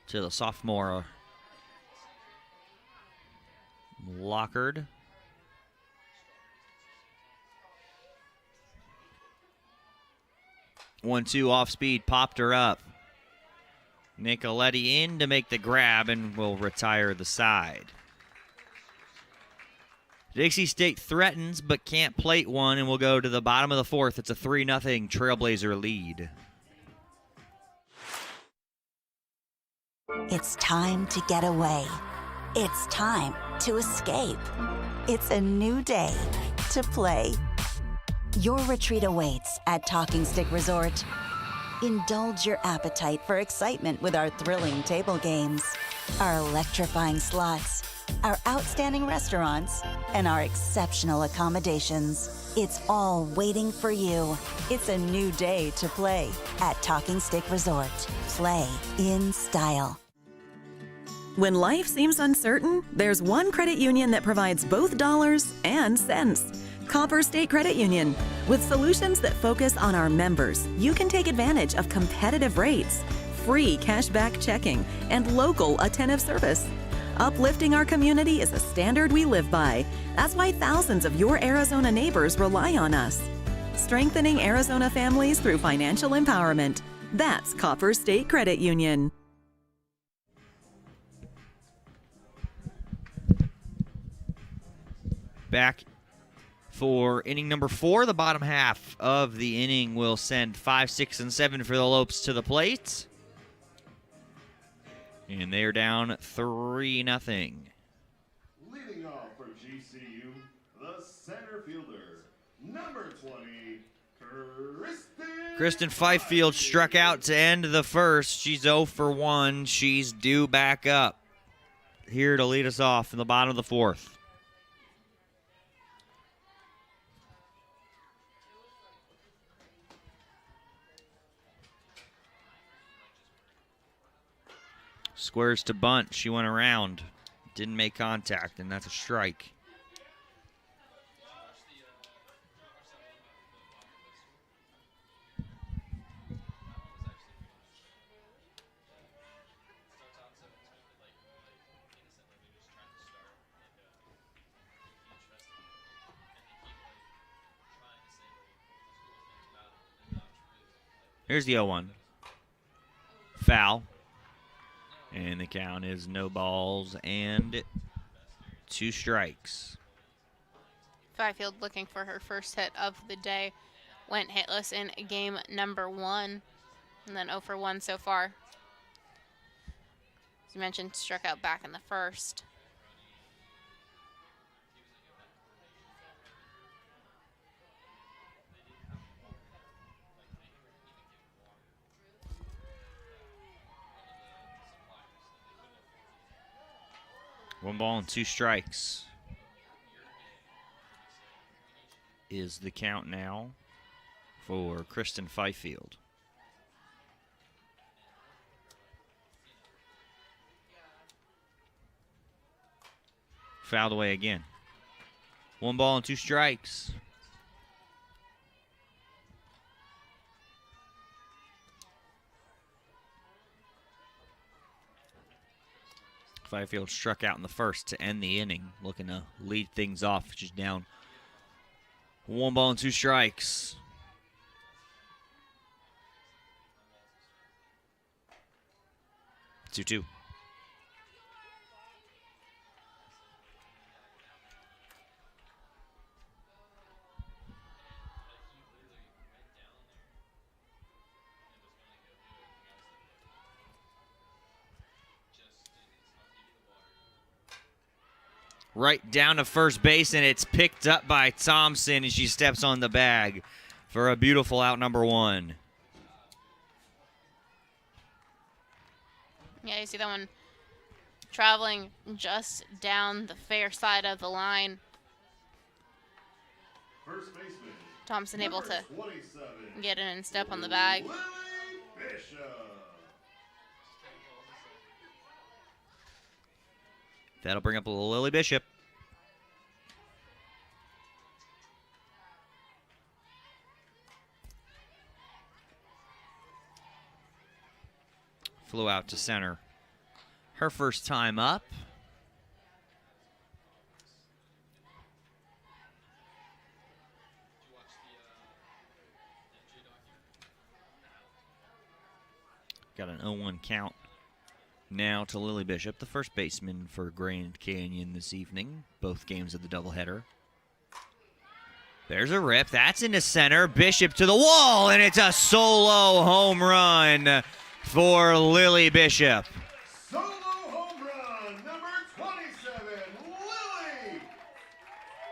to the sophomore Lockard. One-two off speed, popped her up. Nicoletti in to make the grab and will retire the side. Dixie State threatens but can't plate one, and we'll go to the bottom of the fourth. It's a 3-0 Trailblazer lead. It's time to get away. It's time to escape. It's a new day to play. Your retreat awaits at Talking Stick Resort. Indulge your appetite for excitement with our thrilling table games, our electrifying slots, our outstanding restaurants, and our exceptional accommodations. It's all waiting for you. It's a new day to play at Talking Stick Resort. Play in style. When life seems uncertain, there's one credit union that provides both dollars and cents. Copper State Credit Union. With solutions that focus on our members, you can take advantage of competitive rates, free cashback checking, and local attentive service. Uplifting our community is a standard we live by. That's why thousands of your Arizona neighbors rely on us. Strengthening Arizona families through financial empowerment. That's Copper State Credit Union. Back for inning number 4. The bottom half of the inning will send 5, 6, and 7 for the Lopes to the plate. And they're down 3-0. Leading off for GCU, the center fielder, number 20, Kristen Fifield struck out to end the first. She's 0 for 1. She's due back up here to lead us off in the bottom of the fourth. Squares to bunt. She went around. Didn't make contact, and that's a strike. Here's the 0-1. Foul. And the count is no balls and 2 strikes. Fifield looking for her first hit of the day. Went hitless in game number 1. And then 0 for 1 so far. As you mentioned, struck out back in the first. One ball and 2 strikes is the count now for Kristen Fifield. Fouled away again. 1 ball and 2 strikes. Fifield struck out in the first to end the inning, looking to lead things off. She's down 1 ball and 2 strikes. Two. Right down to first base, and it's picked up by Thompson, and she steps on the bag for a beautiful out number 1. Yeah, you see that one traveling just down the fair side of the line. First baseman, Thompson able to 27, get in and step on the bag. That'll bring up a little Lily Bishop. Flew out to center. Her first time up. Got an 0-1 count Now to Lily Bishop, the first baseman for Grand Canyon this evening. Both games of the doubleheader. There's a rip. That's into center. Bishop to the wall, and it's a solo home run for Lily Bishop. Solo home run, number 27, Lily!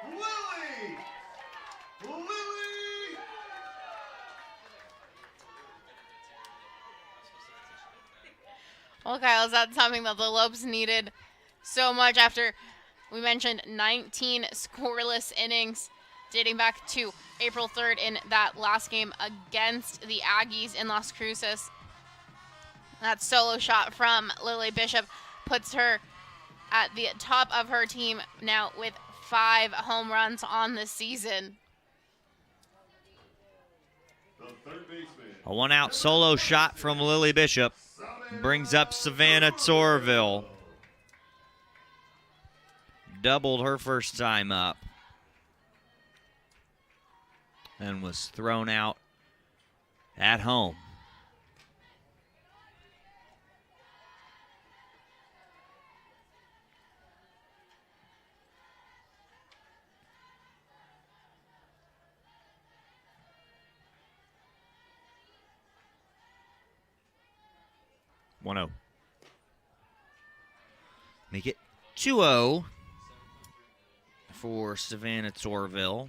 Lily! Lily! Well, Kyle, is that something that the Lopes needed so much after we mentioned 19 scoreless innings dating back to April 3rd in that last game against the Aggies in Las Cruces? That solo shot from Lily Bishop puts her at the top of her team now with 5 home runs on the season. The third baseman. A one-out solo shot from Lily Bishop brings up Savannah Torville. Doubled her first time up. And was thrown out at home. Make it 2-0 for Savannah Torville.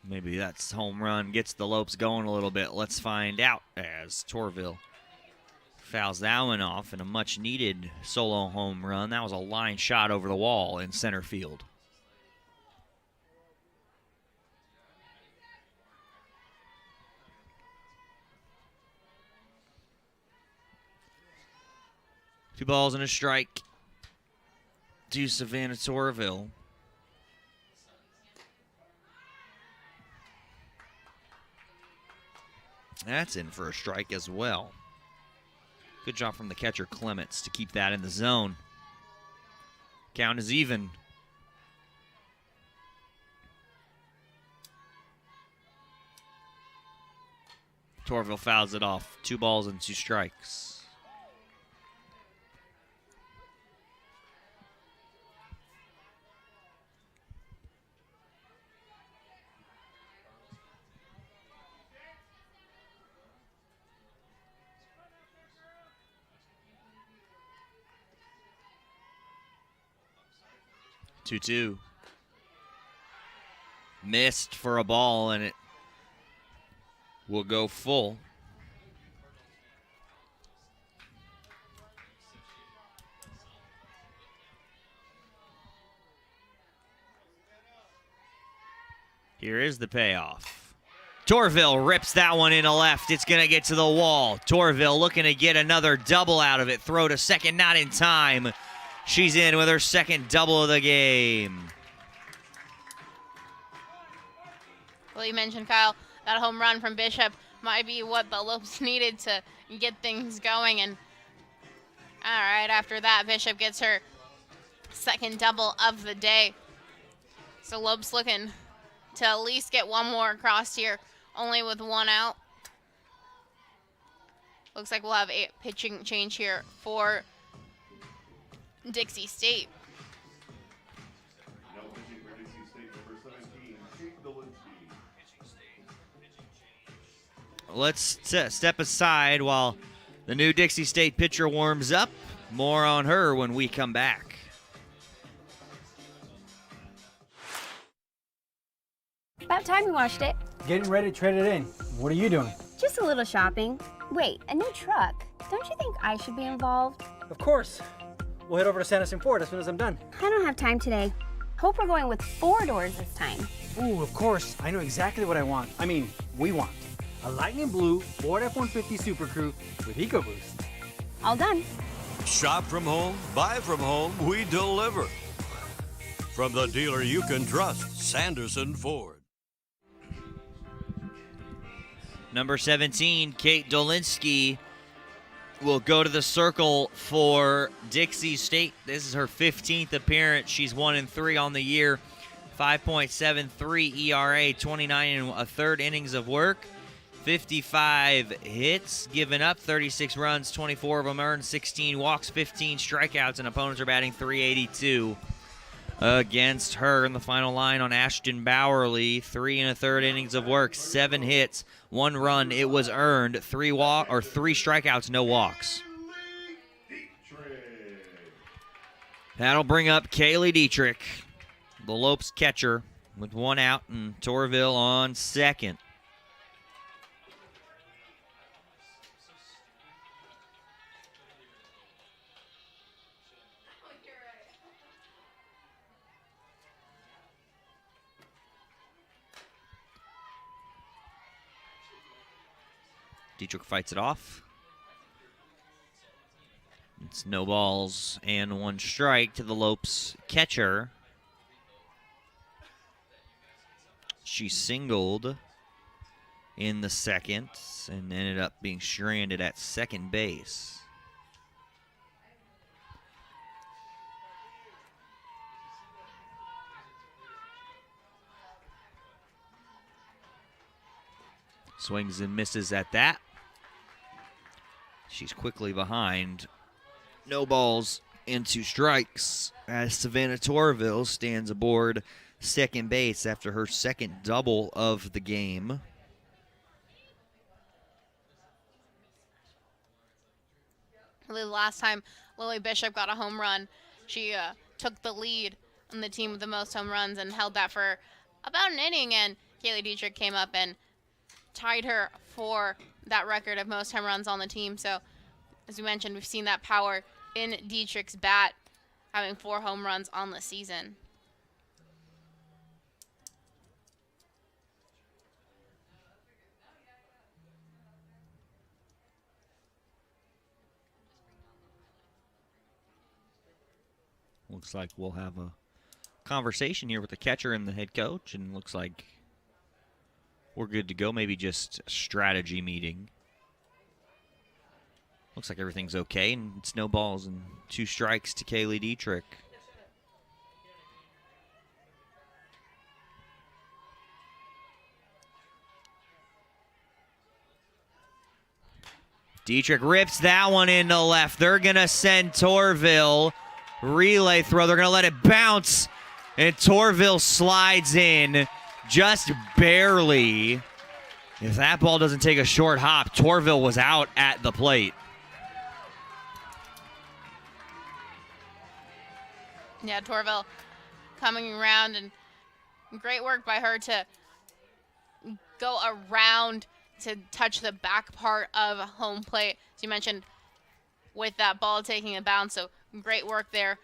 Maybe that's home run gets the Lopes going a little bit. Let's find out as Torville fouls that one off in a much-needed solo home run. That was a line shot over the wall in center field. Two balls and a strike to Savannah Torville. That's in for a strike as well. Good job from the catcher Clements to keep that in the zone. Count is even. Torville fouls it off. 2 balls and 2 strikes. Two. Missed for a ball, and it will go full. Here is the payoff. Torville rips that one into left. It's going to get to the wall. Torville looking to get another double out of it. Throw to second, not in time. She's in with her second double of the game. Well, you mentioned, Kyle, that home run from Bishop might be what the Lopes needed to get things going. And all right, after that, Bishop gets her second double of the day. So Lopes looking to at least get one more across here, only with 1 out. Looks like we'll have a pitching change here for Dixie State. Now pitching for Dixie State, number 17, Kate Dolinsky. Let's step aside while the new Dixie State pitcher warms up. More on her when we come back. About time you watched it. Getting ready to trade it in. What are you doing? Just a little shopping. Wait, a new truck? Don't you think I should be involved? Of course. We'll head over to Sanderson Ford as soon as I'm done. I don't have time today. Hope we're going with 4 doors this time. Ooh, of course. I know exactly what I want. I mean, we want. A lightning blue Ford F-150 Super Crew with EcoBoost. All done. Shop from home, buy from home, we deliver. From the dealer you can trust, Sanderson Ford. Number 17, Kate Dolinsky, will go to the circle for Dixie State. This is her 15th appearance. She's 1-3 on the year. 5.73 ERA, 29 and a third innings of work. 55 hits given up, 36 runs, 24 of them earned, 16 walks, 15 strikeouts, and opponents are batting .382 against her. In the final line on Ashton Bowerly, 3 and a third innings of work, 7 hits, 1 run. It was earned, 3 strikeouts, no walks. That'll bring up Kaylee Dietrich, the Lopes catcher, with 1 out, and Torville on second. Dietrich fights it off. It's no balls and 1 strike to the Lopes catcher. She singled in the second and ended up being stranded at second base. Swings and misses at that. She's quickly behind. No balls and 2 strikes as Savannah Torville stands aboard second base after her second double of the game. The last time Lily Bishop got a home run, she took the lead on the team with the most home runs and held that for about an inning, and Kaylee Dietrich came up and tied her for that record of most home runs on the team. So, as we mentioned, we've seen that power in Dietrich's bat, having 4 home runs on the season. Looks like we'll have a conversation here with the catcher and the head coach, and looks like we're good to go. Maybe just a strategy meeting. Looks like everything's okay, and it's no balls and 2 strikes to Kaylee Dietrich. Dietrich rips that one into left. They're going to send Torville. Relay throw. They're going to let it bounce, and Torville slides in just barely. If that ball doesn't take a short hop, Torville was out at the plate. Yeah, Torville coming around, and great work by her to go around to touch the back part of home plate, as you mentioned, with that ball taking a bounce. So great work there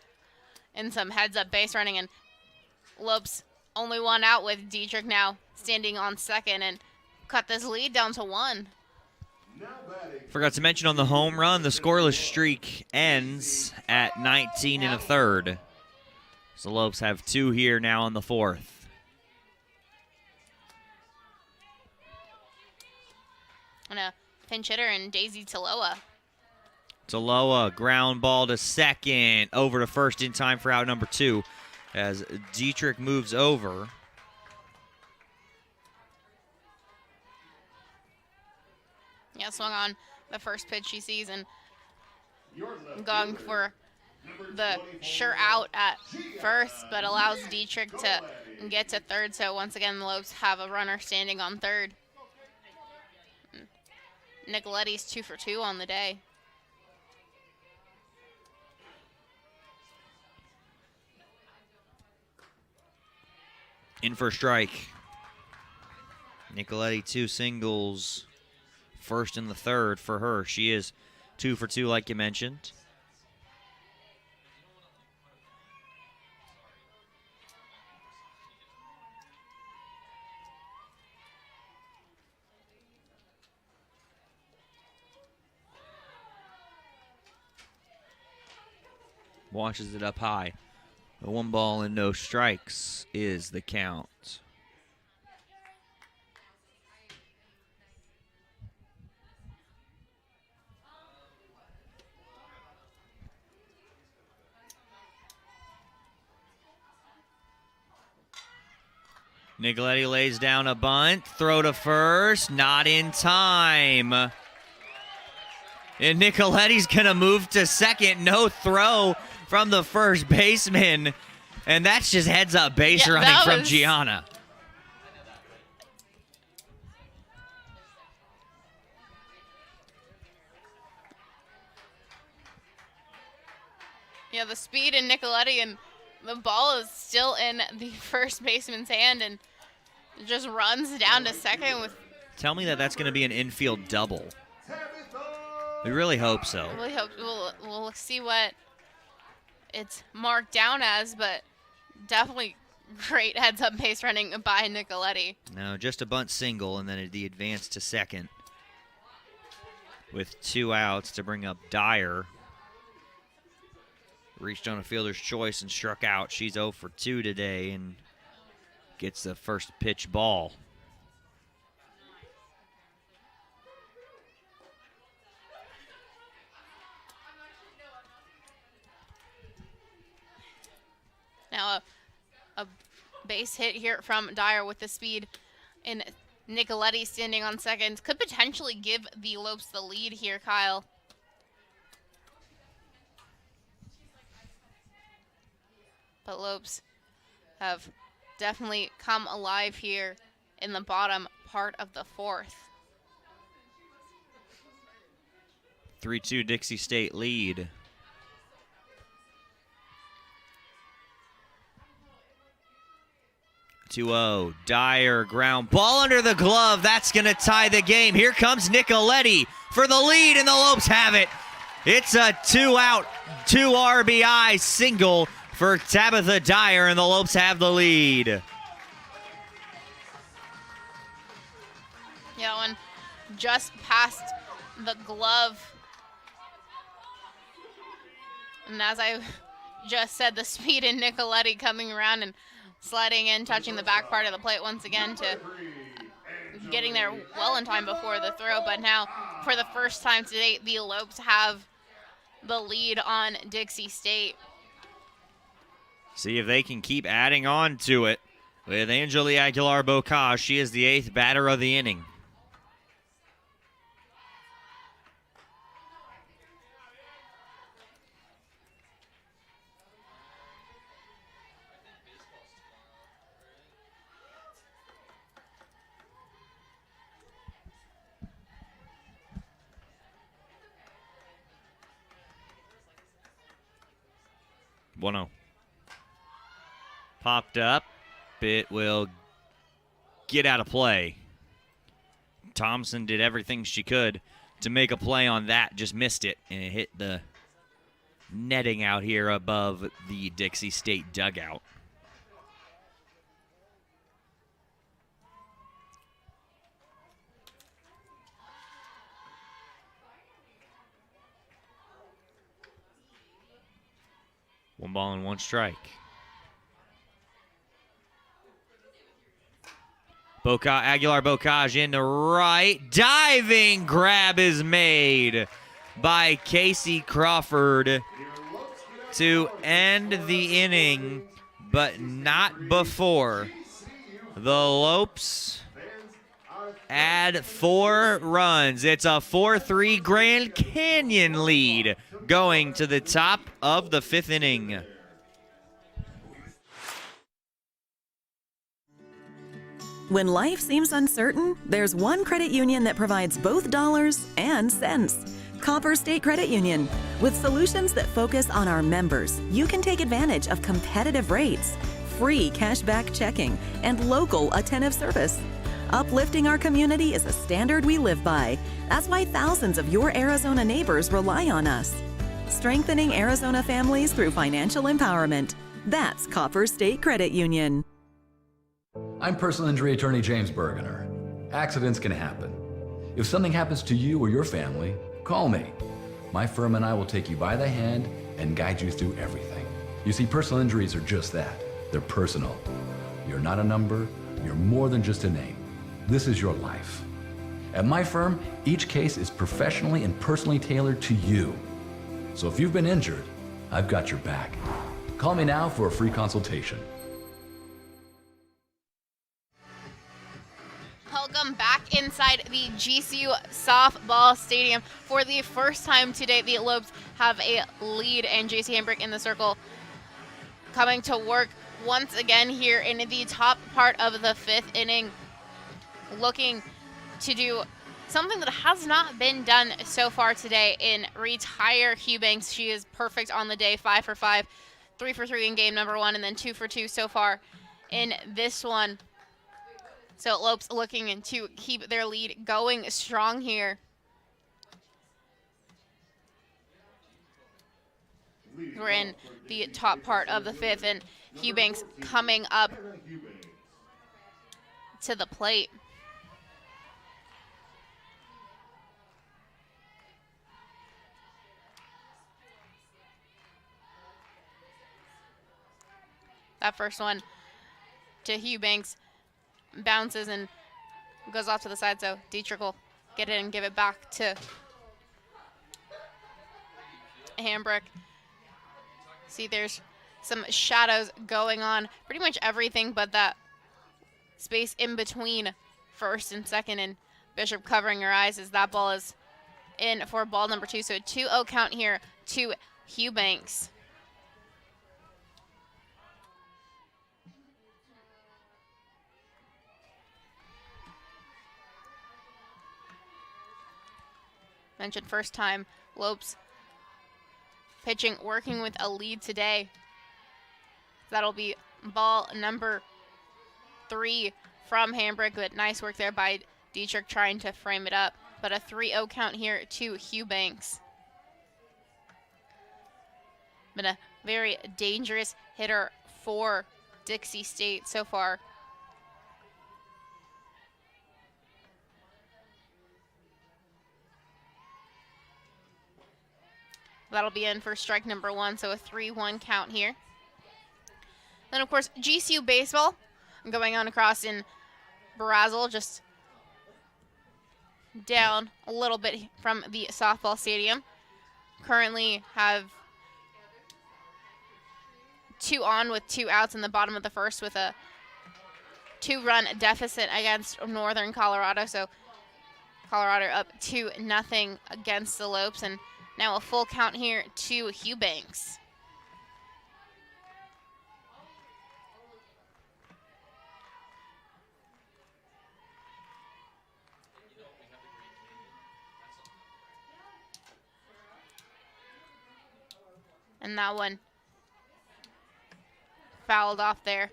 and some heads-up base running. And Lopes only 1 out with Dietrich now standing on second and cut this lead down to 1. Forgot to mention on the home run, the scoreless streak ends at 19 and a third. So Lopes have 2 here now in the 4th. And a pinch hitter in Daisy Taloa. Taloa, ground ball to second, over to first in time for out number 2 as Dietrich moves over. Yeah, swung on the first pitch she sees and going for the sure out at first, but allows Dietrich to get to third. So once again, the Lopes have a runner standing on third. Nicoletti's 2 for 2 on the day. In for a strike. Nicoletti 2 singles. First and the third for her. She is 2 for 2 like you mentioned. Washes it up high. A 1 ball and no strikes is the count. Nicoletti lays down a bunt. Throw to first. Not in time. And Nicoletti's going to move to second. No throw from the first baseman. And that's just heads-up base running from Gianna. Yeah, the speed in Nicoletti, and the ball is still in the first baseman's hand and just runs down to second with... Tell me that that's going to be an infield double. We really hope so. Really hope we'll see what it's marked down as, but definitely great heads-up base running by Nicoletti. No, just a bunt single, and then the advance to second with 2 outs to bring up Dyer. Reached on a fielder's choice and struck out. She's 0 for 2 today and gets the first pitch ball. Now a base hit here from Dyer with the speed, and Nicoletti standing on second could potentially give the Lopes the lead here, Kyle. But Lopes have definitely come alive here in the bottom part of the fourth. 3-2 Dixie State lead. Dyer ground ball under the glove. That's going to tie the game. Here comes Nicoletti for the lead, and the Lopes have it. It's a 2-out, 2 RBI single for Tabitha Dyer, and the Lopes have the lead. Yeah, one just past the glove. And as I just said, the speed in Nicoletti coming around and sliding in, touching the back part of the plate once again to getting there well in time before the throw. But now, for the first time to date, the Lopes have the lead on Dixie State. See if they can keep adding on to it with Angeli Aguilar-Bocage. She is the 8th batter of the inning. One-oh. Popped up. It will get out of play. Thompson did everything she could to make a play on that. Just missed it, and it hit the netting out here above the Dixie State dugout. One ball and 1 strike. Aguilar-Bocage in the right. Diving grab is made by Casey Crawford to end the inning, but not before the Lopes add 4 runs. It's a 4-3 Grand Canyon lead going to the top of the 5th inning. When life seems uncertain, there's one credit union that provides both dollars and cents. Copper State Credit Union. With solutions that focus on our members, you can take advantage of competitive rates, free cashback checking, and local attentive service. Uplifting our community is a standard we live by. That's why thousands of your Arizona neighbors rely on us. Strengthening Arizona families through financial empowerment. That's Copper State Credit Union. I'm personal injury attorney James Bergener. Accidents can happen. If something happens to you or your family, call me. My firm and I will take you by the hand and guide you through everything. You see, personal injuries are just that. They're personal. You're not a number. You're more than just a name. This is your life. At my firm, each case is professionally and personally tailored to you. So if you've been injured, I've got your back. Call me now for a free consultation. Welcome back inside the GCU softball stadium. For the first time today, the Lopes have a lead, and JC Hambrick in the circle coming to work once again here in the top part of the 5th inning, looking to do something that has not been done so far today in retire Eubanks. She is perfect on the day, 5 for 5, 3 for 3 in game number 1, and then 2 for 2 so far in this one. So Lopes looking to keep their lead going strong here. We're in the top part of the 5th, and Eubanks coming up to the plate. That first one to Eubanks bounces and goes off to the side, so Dietrich will get it and give it back to Hambrick. See, there's some shadows going on, pretty much everything but that space in between first and second, and Bishop covering her eyes as that ball is in for ball number 2. So a 2-0 count here to Eubanks. Mentioned first time Lopes pitching, working with a lead today. That'll be ball number 3 from Hambrick, but nice work there by Dietrich trying to frame it up. But a 3-0 count here to Eubanks. Been a very dangerous hitter for Dixie State so far. That'll be in for strike number 1, so a 3-1 count here. Then, of course, GCU baseball going on across in Brazil, just down a little bit from the softball stadium. Currently have 2 on with 2 outs in the bottom of the first with a 2-run deficit against Northern Colorado. So Colorado up 2-0 against the Lopes, and now a full count here to Eubanks. And that one fouled off there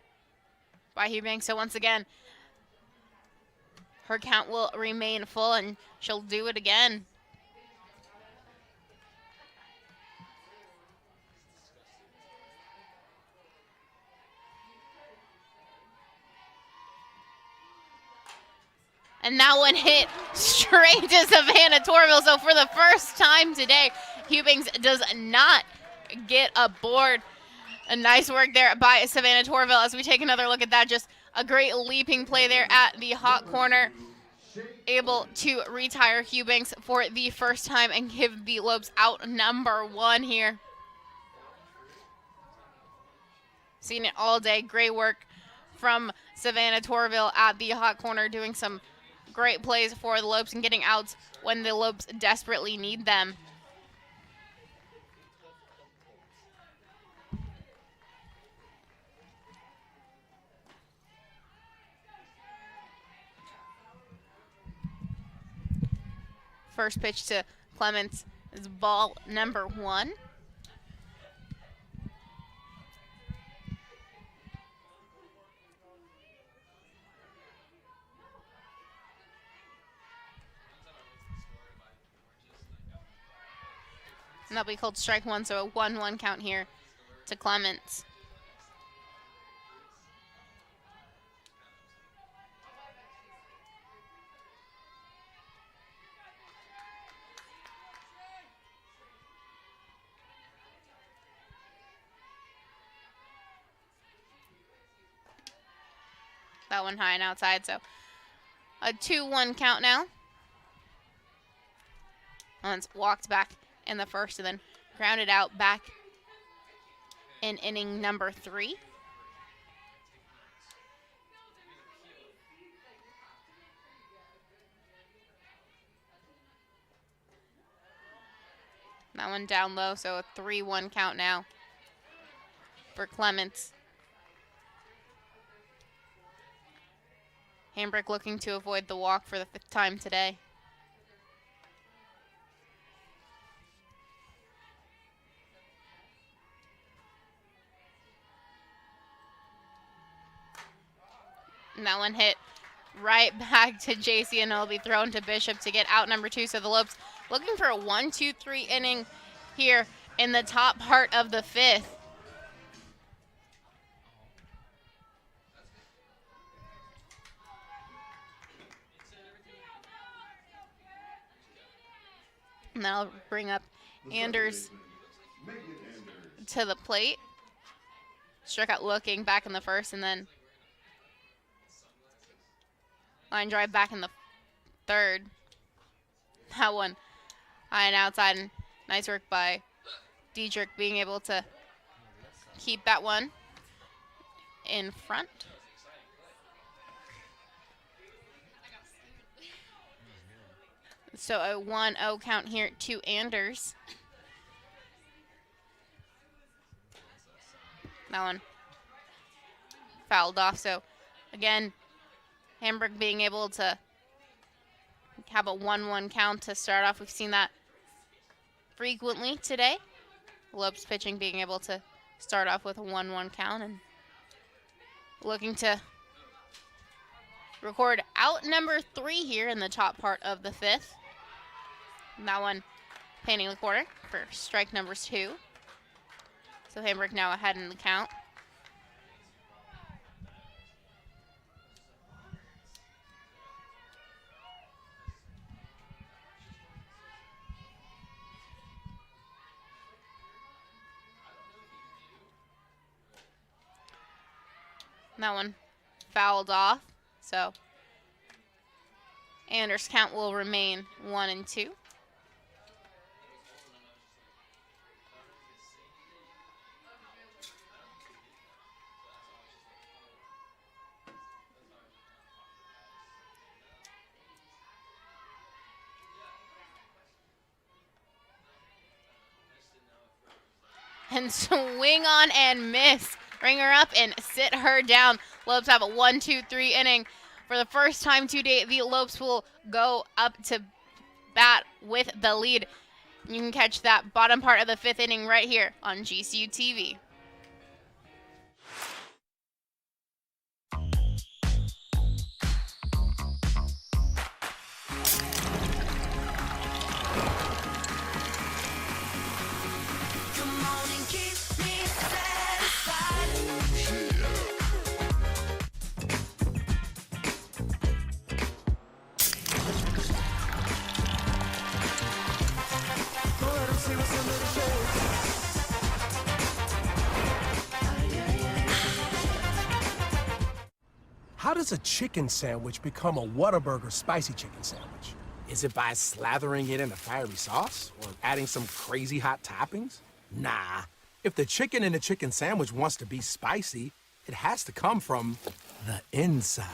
by Eubanks. So once again, her count will remain full, and she'll do it again. And that one hit straight to Savannah Torville. So for the first time today, Eubanks does not get a board. A nice work there by Savannah Torville as we take another look at that. Just a great leaping play there at the hot corner. Able to retire Eubanks for the first time and give the Lopes out number 1 here. Seen it all day. Great work from Savannah Torville at the hot corner, doing some great plays for the Lopes and getting outs when the Lopes desperately need them. First pitch to Clements is ball number 1. And that'll be called strike 1, so a 1-1 count here to Clements. That one high and outside, so a 2-1 count now. One's walked back in the first and then grounded out back in inning number 3. That one down low, so a 3-1 count now for Clements. Hambrick looking to avoid the walk for the 5th time today. And that one hit right back to JC, and it'll be thrown to Bishop to get out number 2. So the Lopes looking for a 1-2-3 inning here in the top part of the 5th. And that'll bring up Anders to the plate. Struck out looking back in the 1st, and then line drive back in the 3rd. That one high and outside, and nice work by Diedrich being able to keep that one in front. So a 1-0 count here to Anders. That one fouled off. So again, Hamburg being able to have a 1-1 count to start off. We've seen that frequently today. Lopes pitching being able to start off with a 1-1 count and looking to record out number 3 here in the top part of the 5th. And that one painting the corner for strike number 2. So Hamburg now ahead in the count. And that one fouled off. So Anders' count will remain 1-2. And swing on and miss. Bring her up and sit her down. Lopes have a 1-2-3 inning. For the first time today, the Lopes will go up to bat with the lead. You can catch that bottom part of the 5th inning right here on GCU TV. How does a chicken sandwich become a Whataburger spicy chicken sandwich? Is it by slathering it in a fiery sauce or adding some crazy hot toppings? Nah. If the chicken in a chicken sandwich wants to be spicy, it has to come from the inside.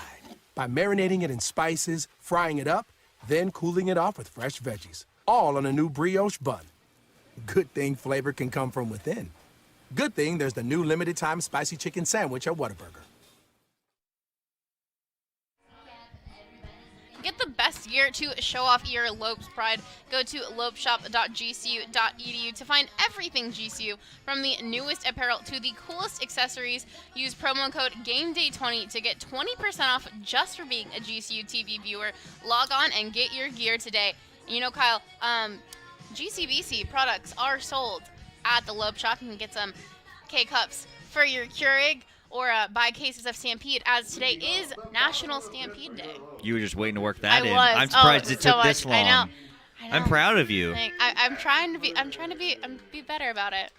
By marinating it in spices, frying it up, then cooling it off with fresh veggies, all on a new brioche bun. Good thing flavor can come from within. Good thing there's the new limited time spicy chicken sandwich at Whataburger. Get the best gear to show off your Lopes pride. Go to lopeshop.gcu.edu to find everything GCU, from the newest apparel to the coolest accessories. Use promo code GameDay20 to get 20% off just for being a GCU TV viewer. Log on and get your gear today. You know, Kyle, GCBC products are sold at the Lope Shop. You can get some K-Cups for your Keurig, or buy cases of Stampede, as today is National Stampede Day. You were just waiting to work that in. Was. I'm surprised it took this long. I know. I'm proud of you. I'm trying to be better about it.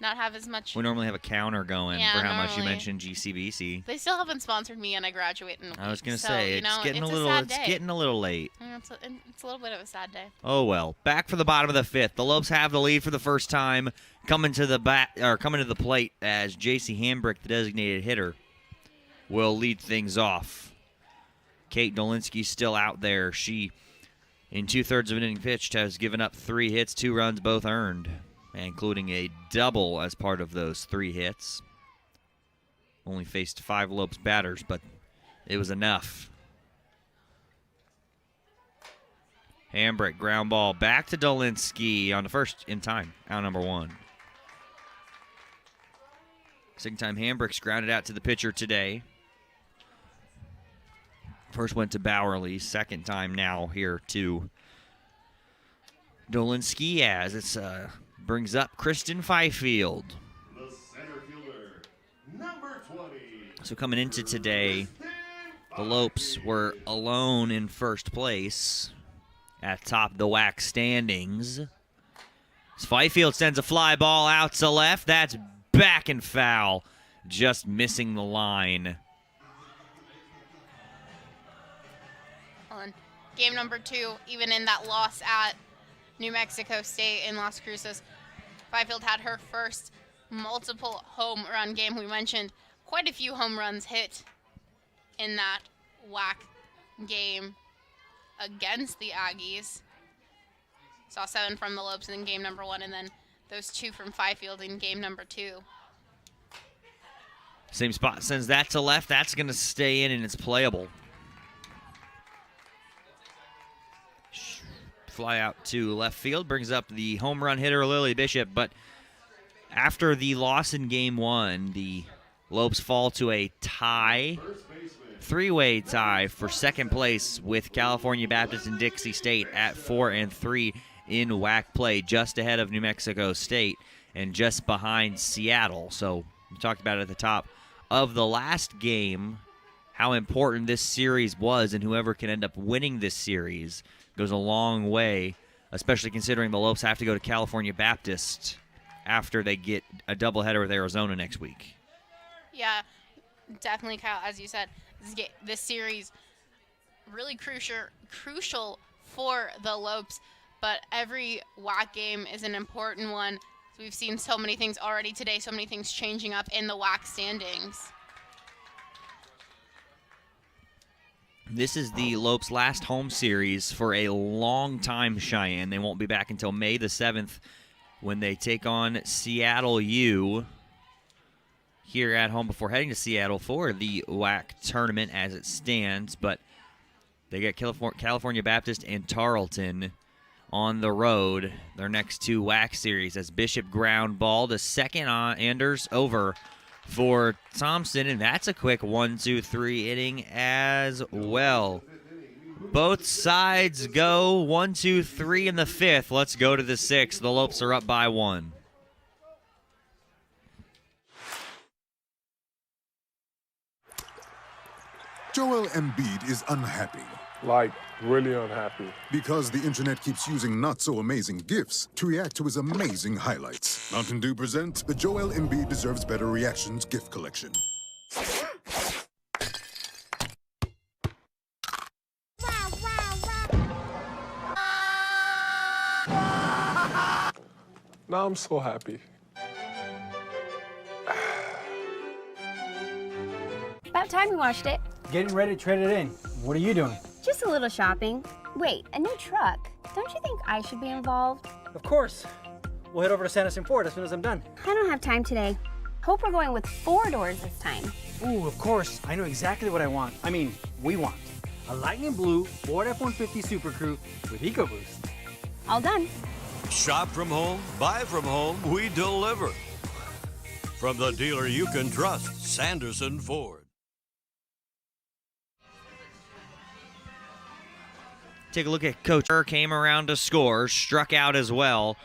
Not have as much. We normally have a counter going Yeah, for how much you normally. mentioned GCBC. They still haven't sponsored me, and I graduate in a week. I was gonna so, say you know, it's getting it's a little sad day. getting a little late. Yeah, it's a little bit of a sad day. Oh well. Back for the bottom of the 5th. The Lopes have the lead for the first time, coming to the plate as J.C. Hambrick, the designated hitter, will lead things off. Kate Dolinsky's still out there. She in 2/3 of an inning pitched, has given up 3 hits, 2 runs, both earned, including a double as part of those 3 hits. Only faced 5 Lopes batters, but it was enough. Hambrick, ground ball back to Dolinsky on the first in time, out number 1. Second time Hambrick's grounded out to the pitcher today. First went to Bowerly, second time now here to Dolinsky as it brings up Kristen Fifield. The center fielder, number 20. So coming into today, the Lopes were alone in first place at top of the WAC standings. As Fifield sends a fly ball out to left. That's back and foul, just missing the line. Game number 2, even in that loss at New Mexico State in Las Cruces, Fifield had her first multiple home run game. We mentioned quite a few home runs hit in that WAC game against the Aggies. Saw 7 from the Lopes in game number 1, and then those 2 from Fifield in game number 2. Same spot, sends that to left. That's going to stay in, and it's playable. Fly out to left field, brings up the home run hitter, Lily Bishop. But after the loss in game 1, the Lopes fall to a tie, 3-way tie for second place with California Baptist and Dixie State at 4-3 in WAC play, just ahead of New Mexico State and just behind Seattle. So we talked about it at the top of the last game, how important this series was, and whoever can end up winning this series goes a long way, especially considering the Lopes have to go to California Baptist after they get a doubleheader with Arizona next week. Yeah, definitely, Kyle. As you said, this series really crucial for the Lopes, but every WAC game is an important one. So we've seen so many things already today, so many things changing up in the WAC standings. This is the Lopes' last home series for a long time, Cheyenne. They won't be back until May the 7th when they take on Seattle U here at home before heading to Seattle for the WAC tournament as it stands. But they get California Baptist and Tarleton on the road, their next 2 WAC series, as Bishop ground ball to second on Anders over for Thompson, and that's a quick 1-2-3 inning as well. Both sides go 1-2-3 in the 5th. Let's go to the 6th. The Lopes are up by 1. Joel Embiid is unhappy. Like, really unhappy. Because the internet keeps using not-so-amazing GIFs to react to his amazing highlights. Mountain Dew presents the Joel Embiid Deserves Better Reactions GIF Collection. Now I'm so happy. About time we watched it. Getting ready to trade it in. What are you doing? Just a little shopping. Wait, a new truck. Don't you think I should be involved? Of course. We'll head over to Sanderson Ford as soon as I'm done. I don't have time today. Hope we're going with 4 doors this time. Ooh, of course. I know exactly what I want. I mean, we want. A lightning blue Ford F-150 Super Crew with EcoBoost. All done. Shop from home, buy from home, we deliver. From the dealer you can trust, Sanderson Ford. Take a look at Coach Kerr, came around to score, struck out as well.